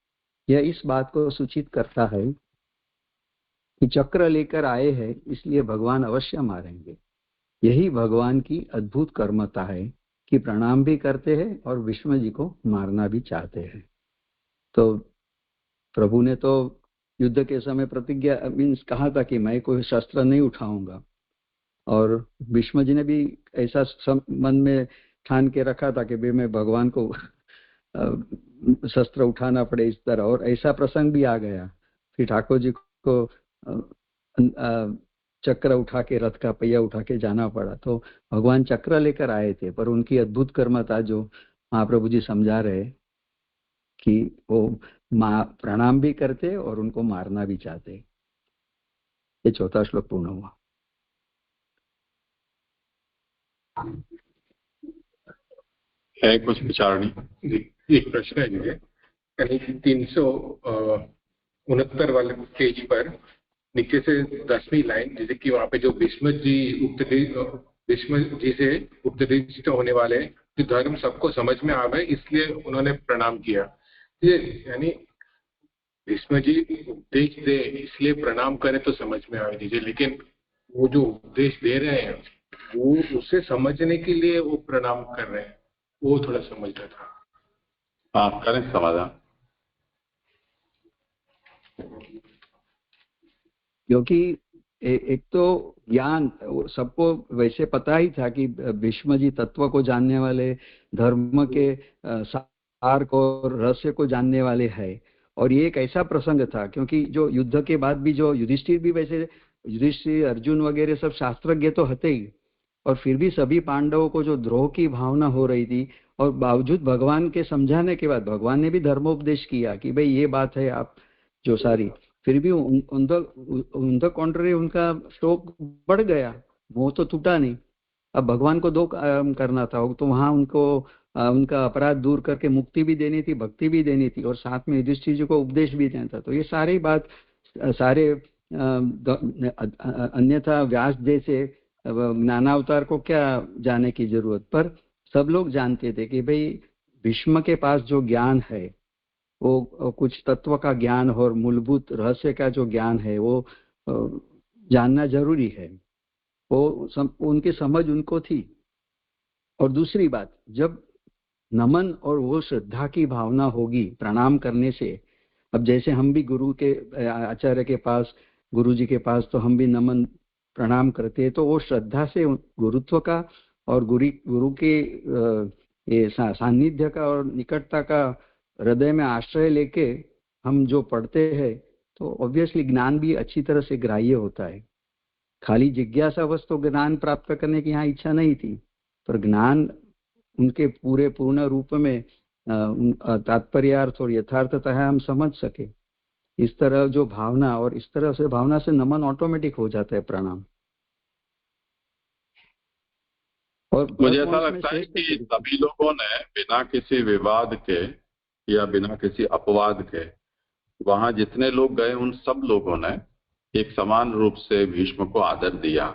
Speaker 3: यह इस बात को सूचित करता है कि चक्र लेकर आए हैं, इसलिए भगवान अवश्य मारेंगे। यही भगवान की अद्भुत कर्मता है कि प्रणाम भी करते हैं और भीष्म जी को मारना भी चाहते हैं। तो प्रभु ने तो युद्ध के समय प्रतिज्ञा मीन्स कहा था कि मैं कोई शस्त्र नहीं उठाऊंगा, और भीष्म जी ने भी ऐसा मन में ठान के रखा था कि भाई मैं भगवान को शस्त्र उठाना पड़े इस तरह, और ऐसा प्रसंग भी आ गया। फिर ठाकुर जी को चक्र उठा के, रथ का पहिया उठा के जाना पड़ा। तो भगवान चक्र लेकर आए थे, पर उनकी अद्भुत कर्मता जो महाप्रभु जी समझा रहे कि वो प्रणाम भी करते और उनको मारना भी चाहते। ये चौथा श्लोक पूर्ण हुआ।
Speaker 1: है कुछ विचारणी?
Speaker 4: एक प्रश्न है मुझे, 369 वाले पेज पर नीचे से 10वीं लाइन, जैसे कि वहां पे जो भीष्म जी से उपदिष्ट होने वाले जो धर्म सबको समझ में आ गए इसलिए उन्होंने प्रणाम किया, ये यानी भीष्म जी उपदेश दे इसलिए प्रणाम करे तो समझ में आ दीजिए, लेकिन वो जो उपदेश दे रहे हैं वो उसे समझने के लिए वो प्रणाम कर रहे हैं, वो थोड़ा समझना था।
Speaker 1: हाँ, करें समाधान।
Speaker 3: क्योंकि एक तो ज्ञान सबको वैसे पता ही था कि भीष्म जी तत्व को जानने वाले, धर्म के सार को, रहस्य को जानने वाले हैं। और ये एक ऐसा प्रसंग था क्योंकि जो युद्ध के बाद भी जो युधिष्ठिर भी, वैसे युधिष्ठिर अर्जुन वगैरह सब शास्त्रज्ञ तो हते ही, और फिर भी सभी पांडवों को जो द्रोह की भावना हो रही थी, और बावजूद भगवान के समझाने के बाद भगवान ने भी धर्मोपदेश किया कि भाई ये बात है आप जो सारी, फिर भी उन द कॉन्ट्ररी उनका शोक बढ़ गया, मोह तो टूटा नहीं। अब भगवान को दो करना था, तो वहां उनको उनका अपराध दूर करके मुक्ति भी देनी थी, भक्ति भी देनी थी, और साथ में युधिष्ठिर जी को उपदेश भी देना था। तो ये सारी बात सारे अन्यथा व्यास जैसे ज्ञानावतार को क्या जाने की जरूरत, पर सब लोग जानते थे कि भाई भीष्म के पास जो ज्ञान है वो कुछ तत्व का ज्ञान और मूलभूत रहस्य का जो ज्ञान है वो जानना जरूरी है। वो उनकी समझ उनको थी। और दूसरी बात, जब नमन और वो श्रद्धा की भावना होगी प्रणाम करने से, अब जैसे हम भी गुरु के आचार्य के पास, गुरु जी के पास, तो हम भी नमन प्रणाम करते हैं, तो वो श्रद्धा से गुरुत्व का और गुरु के ये सानिध्य का और निकटता का हृदय में आश्रय लेके हम जो पढ़ते हैं, तो ऑब्वियसली ज्ञान भी अच्छी तरह से ग्राह्य होता है। खाली जिज्ञासावश तो ज्ञान प्राप्त करने की यहाँ इच्छा नहीं थी, पर ज्ञान उनके पूरे पूर्ण रूप में तात्पर्यार्थ और यथार्थता है हम समझ सके। इस तरह जो भावना, और इस तरह से भावना से नमन ऑटोमेटिक हो जाता है प्रणाम। और
Speaker 1: मुझे ऐसा लगता है कि सभी लोगों ने बिना किसी विवाद के या बिना किसी अपवाद के वहां जितने लोग गए उन सब लोगों ने एक समान रूप से भीष्म को आदर दिया।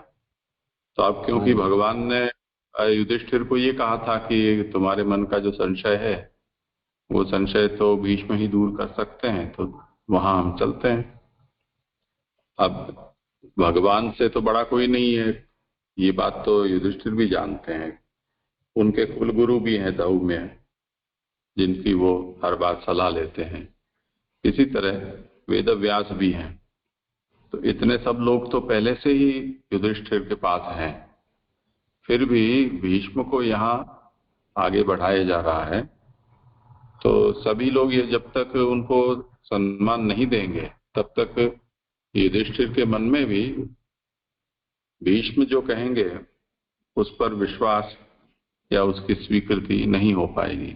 Speaker 1: तो अब क्योंकि भगवान ने युधिष्ठिर को ये कहा था कि तुम्हारे मन का जो संशय है वो संशय तो भीष्म ही दूर कर सकते हैं, तो वहां हम चलते हैं। अब भगवान से तो बड़ा कोई नहीं है, ये बात तो युधिष्ठिर भी जानते हैं। उनके कुलगुरु भी हैं धौम्य, जिनकी वो हर बात सलाह लेते हैं। इसी तरह वेद व्यास भी हैं। तो इतने सब लोग तो पहले से ही युधिष्ठिर के पास हैं, फिर भी भीष्म को यहाँ आगे बढ़ाया जा रहा है। तो सभी लोग ये जब तक उनको सम्मान नहीं देंगे तब तक युधिष्ठिर के मन में भी भीष्म जो कहेंगे उस पर विश्वास या उसकी स्वीकृति नहीं हो पाएगी।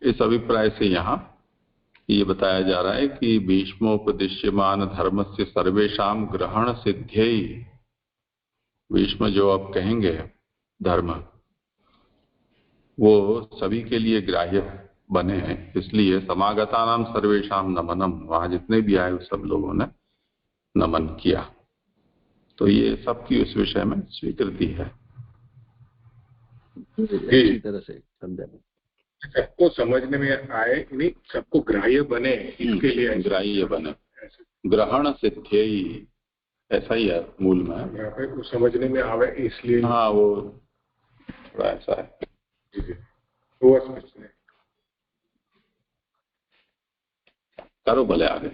Speaker 1: इस अभिप्राय से यहाँ ये बताया जा रहा है कि भीष्मोपदिश्यमान धर्म से सर्वेशाम ग्रहण सिद्ध्यई, भीष्म जो अब कहेंगे धर्म वो सभी के लिए ग्राह्य बने हैं। इसलिए समागता नाम सर्वेशाम नमनम, वहां जितने भी आए सब लोगों ने नमन किया। तो ये सबकी उस विषय में स्वीकृति है।
Speaker 3: अच्छी तरह से समझा,
Speaker 4: सबको समझने में आए, नहीं सबको ग्राह्य बने, इसके लिए
Speaker 1: ग्राह्य बने, ग्रहण सिद्ध्यई, ऐसा ही है मूल में।
Speaker 4: यहाँ पे वो समझने में आवे इसलिए,
Speaker 1: हाँ वो थोड़ा ऐसा है।
Speaker 4: जी वो समझने
Speaker 1: करो भले आगे।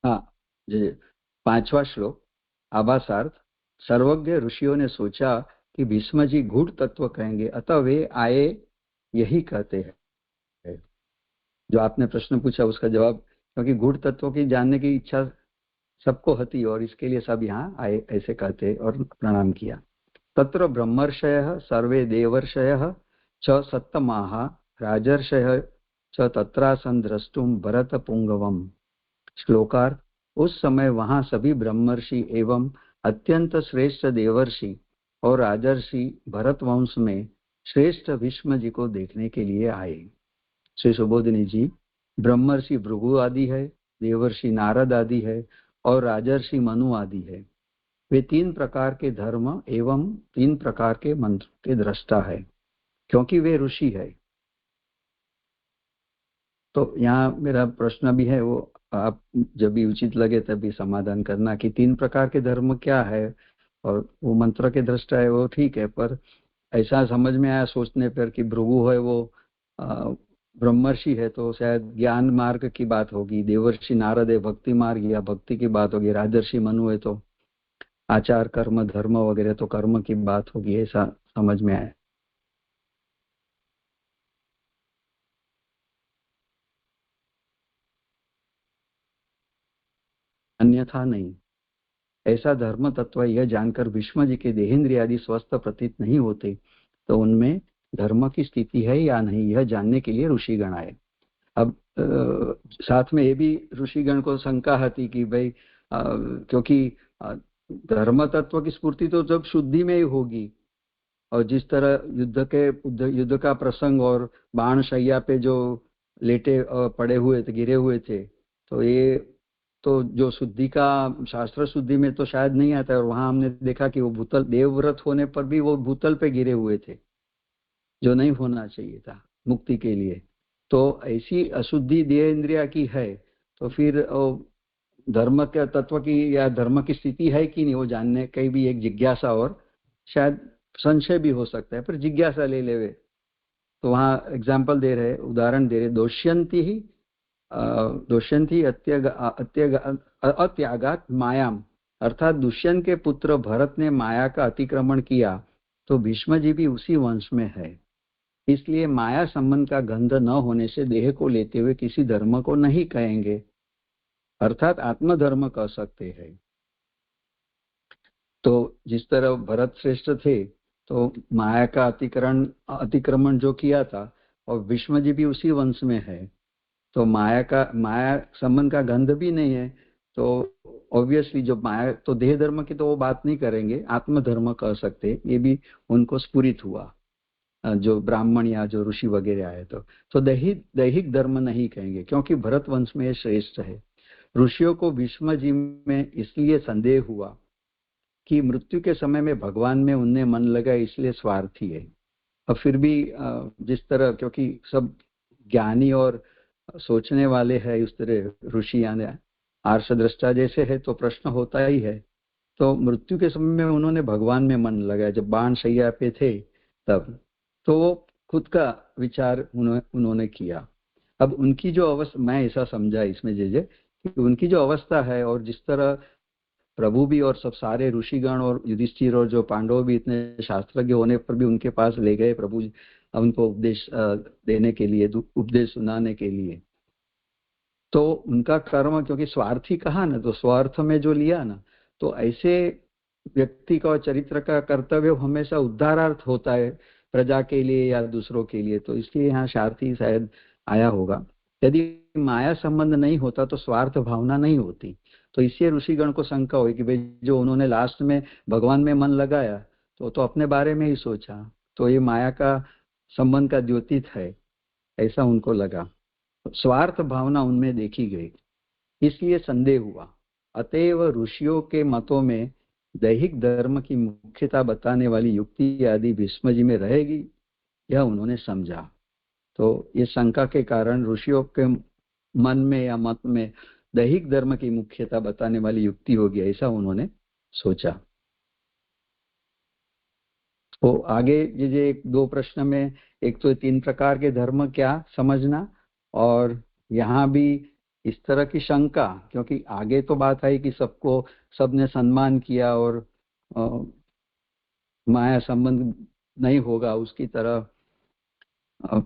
Speaker 3: हाँ जी। 5वां श्लोक आभासार्थ। सर्वज्ञ ऋषियों ने सोचा कि भीष्म जी गूढ़ तत्व कहेंगे, अतः वे आए यही कहते हैं। जो आपने प्रश्न पूछा उसका जवाब, क्योंकि गूढ़ तत्व की जानने की इच्छा सबको होती और इसके लिए सब यहाँ आए ऐसे कहते और प्रणाम किया। तत्र ब्रह्मर्षयः सर्वे देवर्षयः च सत्तमाः राजर्षयः च तत्रासन् द्रष्टुं भरत पुंगवम। श्लोकार्थ। उस समय वहां सभी ब्रह्मर्षि एवं अत्यंत श्रेष्ठ देवर्षि और राजर्षि भरत वंश में श्रेष्ठ भीष्म जी को देखने के लिए आए। श्री सुबोधिनी जी, ब्रह्मर्षि भृगु आदि है, देवर्षि नारद आदि है और राजर्षि मनु आदि है। वे 3 प्रकार के धर्म एवं 3 प्रकार के मंत्र के दृष्टा है, क्योंकि वे ऋषि है। तो यहाँ मेरा प्रश्न भी है, वो आप जब भी उचित लगे तभी समाधान करना कि 3 प्रकार के धर्म क्या है और वो मंत्र के दृष्टा है, वो ठीक है, पर ऐसा समझ में आया सोचने पर कि भृगु है वो ब्रह्मर्षि है तो शायद ज्ञान मार्ग की बात होगी, देवर्षि नारद है भक्ति मार्ग या भक्ति की बात होगी, राजर्षि मनु है तो आचार कर्म धर्म वगैरह तो कर्म की बात होगी, ऐसा समझ में आया। अन्यथा नहीं। ऐसा धर्म तत्व यह जानकर भीष्म जी के देहेंद्रिय आदि स्वस्थ प्रतीत नहीं होते तो उनमें धर्म की स्थिति है या नहीं यह जानने के लिए ऋषिगण आए। अब साथ में ये भी ऋषिगण को शंका थी कि भाई क्योंकि धर्म तत्व की स्फूर्ति तो जब शुद्धि में ही होगी, और जिस तरह युद्ध का प्रसंग और बाण शैया पे जो लेटे पड़े हुए थे, गिरे हुए थे, तो ये तो जो शुद्धि का शास्त्र शुद्धि में तो शायद नहीं आता है। और वहां हमने देखा कि वो भूतल देवव्रत होने पर भी वो भूतल पे गिरे हुए थे, जो नहीं होना चाहिए था मुक्ति के लिए। तो ऐसी अशुद्धि देह इंद्रिया की है, तो फिर धर्म के तत्व की या धर्म की स्थिति है कि नहीं वो जानने की भी एक जिज्ञासा और शायद संशय भी हो सकता है, पर जिज्ञासा ले लेवे। तो वहां एग्जाम्पल दे रहे, उदाहरण दे रहे, दोष्यंती अत्यागात मायाम, अर्थात दुष्यंत के पुत्र भरत ने माया का अतिक्रमण किया तो भीष्म जी भी उसी वंश में है, इसलिए माया संबंध का गंध न होने से देह को लेते हुए किसी धर्म को नहीं कहेंगे। अर्थात आत्मधर्म कह सकते हैं। तो जिस तरह भरत श्रेष्ठ थे तो माया का अतिक्रमण जो किया था, और विष्णु जी भी उसी वंश में है, तो माया संबंध का गंध भी नहीं है, तो ऑब्वियसली जो माया, तो देह धर्म की तो वो बात नहीं करेंगे, आत्मधर्म कह सकते, ये भी उनको स्फुरित हुआ जो ब्राह्मण या जो ऋषि वगैरह आए। तो दैहिक धर्म नहीं कहेंगे, क्योंकि भरत वंश में श्रेष्ठ है। ऋषियों को भीष्म जी में इसलिए संदेह हुआ कि मृत्यु के समय में भगवान में उनने मन लगा, इसलिए स्वार्थी है। और फिर भी जिस तरह, क्योंकि सब ज्ञानी और सोचने वाले हैं, उस तरह ऋषि यानी आर्षदृष्टा जैसे है, तो प्रश्न होता ही है। तो मृत्यु के समय में उन्होंने भगवान में मन लगाया, जब बाण शैया पे थे तब, तो वो खुद का विचार उन्होंने किया। अब उनकी जो अवस्था, मैं ऐसा समझा इसमें जे कि उनकी जो अवस्था है, और जिस तरह प्रभु भी और सब सारे ऋषिगण और युधिष्ठिर और जो पांडव भी इतने शास्त्रज्ञ होने पर भी उनके पास ले गए प्रभु उनको उपदेश देने के लिए, उपदेश सुनाने के लिए, तो उनका कर्म, क्योंकि स्वार्थी कहा ना, तो स्वार्थ में जो लिया ना, तो ऐसे व्यक्ति का चरित्र का कर्तव्य हमेशा उद्धारार्थ होता है, प्रजा के लिए या दूसरों के लिए। तो इसलिए यहाँ स्वार्थी शायद आया होगा। यदि माया संबंध नहीं होता तो स्वार्थ भावना नहीं होती। तो इससे ऋषिगण को शंका हुई कि भाई जो उन्होंने लास्ट में भगवान में मन लगाया तो अपने बारे में ही सोचा, तो ये माया का संबंध का द्योतित है, ऐसा उनको लगा। स्वार्थ भावना उनमें देखी गई, इसलिए संदेह हुआ। अतएव ऋषियों के मतों में दैहिक धर्म की मुख्यता बताने वाली युक्ति आदि भीष्म जी में रहेगी, यह उन्होंने समझा। तो ये शंका के कारण ऋषियों के मन में या मत में दैहिक धर्म की मुख्यता बताने वाली युक्ति होगी, ऐसा उन्होंने सोचा। तो आगे ये दो प्रश्न में, एक तो 3 प्रकार के धर्म क्या समझना, और यहाँ भी इस तरह की शंका, क्योंकि आगे तो बात आई कि सबने सम्मान किया और माया संबंध नहीं होगा, उसकी तरह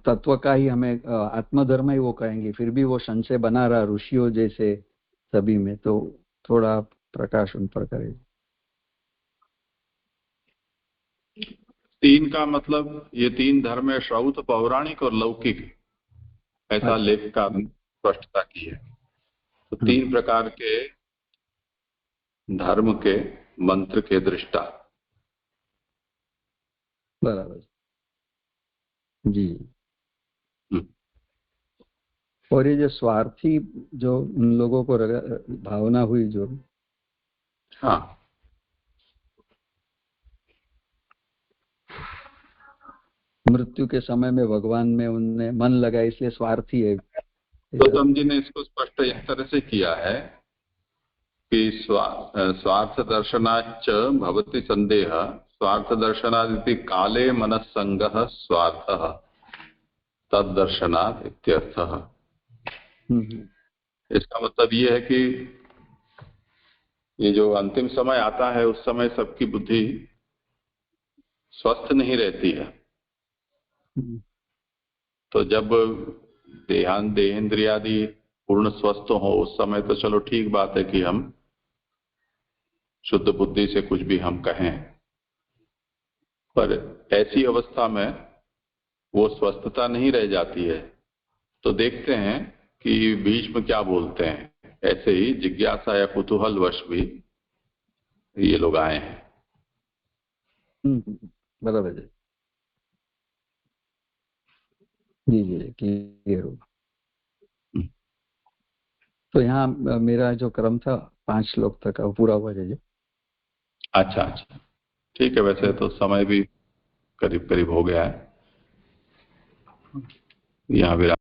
Speaker 3: तत्व का ही हमें आत्मधर्म ही वो कहेंगे, फिर भी वो संशय बना रहा ऋषियों जैसे सभी में। तो थोड़ा प्रकाश उन पर करें।
Speaker 1: 3 का मतलब ये 3 धर्म है, श्रौत, पौराणिक और लौकिक, ऐसा लेखकार ने स्पष्टता की है। तो 3 प्रकार के धर्म के मंत्र के दृष्टा।
Speaker 3: बराबर जी। और ये जो स्वार्थी जो उन लोगों को भावना हुई जो,
Speaker 1: हाँ,
Speaker 3: मृत्यु के समय में भगवान में उनने मन लगा, इसलिए स्वार्थी है।
Speaker 1: गौतम जी ने इसको स्पष्ट इस तरह से किया है कि स्वार्थ दर्शनाच्च भवति संदेह, स्वार्थ दर्शनादिति काले मनस्संगः स्वार्थः तद दर्शनात् इत्यर्थः। इसका मतलब ये है कि ये जो अंतिम समय आता है उस समय सबकी बुद्धि स्वस्थ नहीं रहती है। तो जब देहेंद्रियादि पूर्ण स्वस्थ हो उस समय तो चलो ठीक बात है कि हम शुद्ध बुद्धि से कुछ भी हम कहें, पर ऐसी अवस्था में वो स्वस्थता नहीं रह जाती है। तो देखते हैं कि भीष्म क्या बोलते हैं। ऐसे ही जिज्ञासा या कुतूहल वश भी ये लोग आए हैं।
Speaker 3: बराबर है जी जी, क्लियर होगा। तो यहाँ मेरा जो क्रम था 5 श्लोक तक का पूरा हुआ जी।
Speaker 1: अच्छा अच्छा, ठीक है। वैसे तो समय भी करीब करीब हो गया है। यहाँ विराम।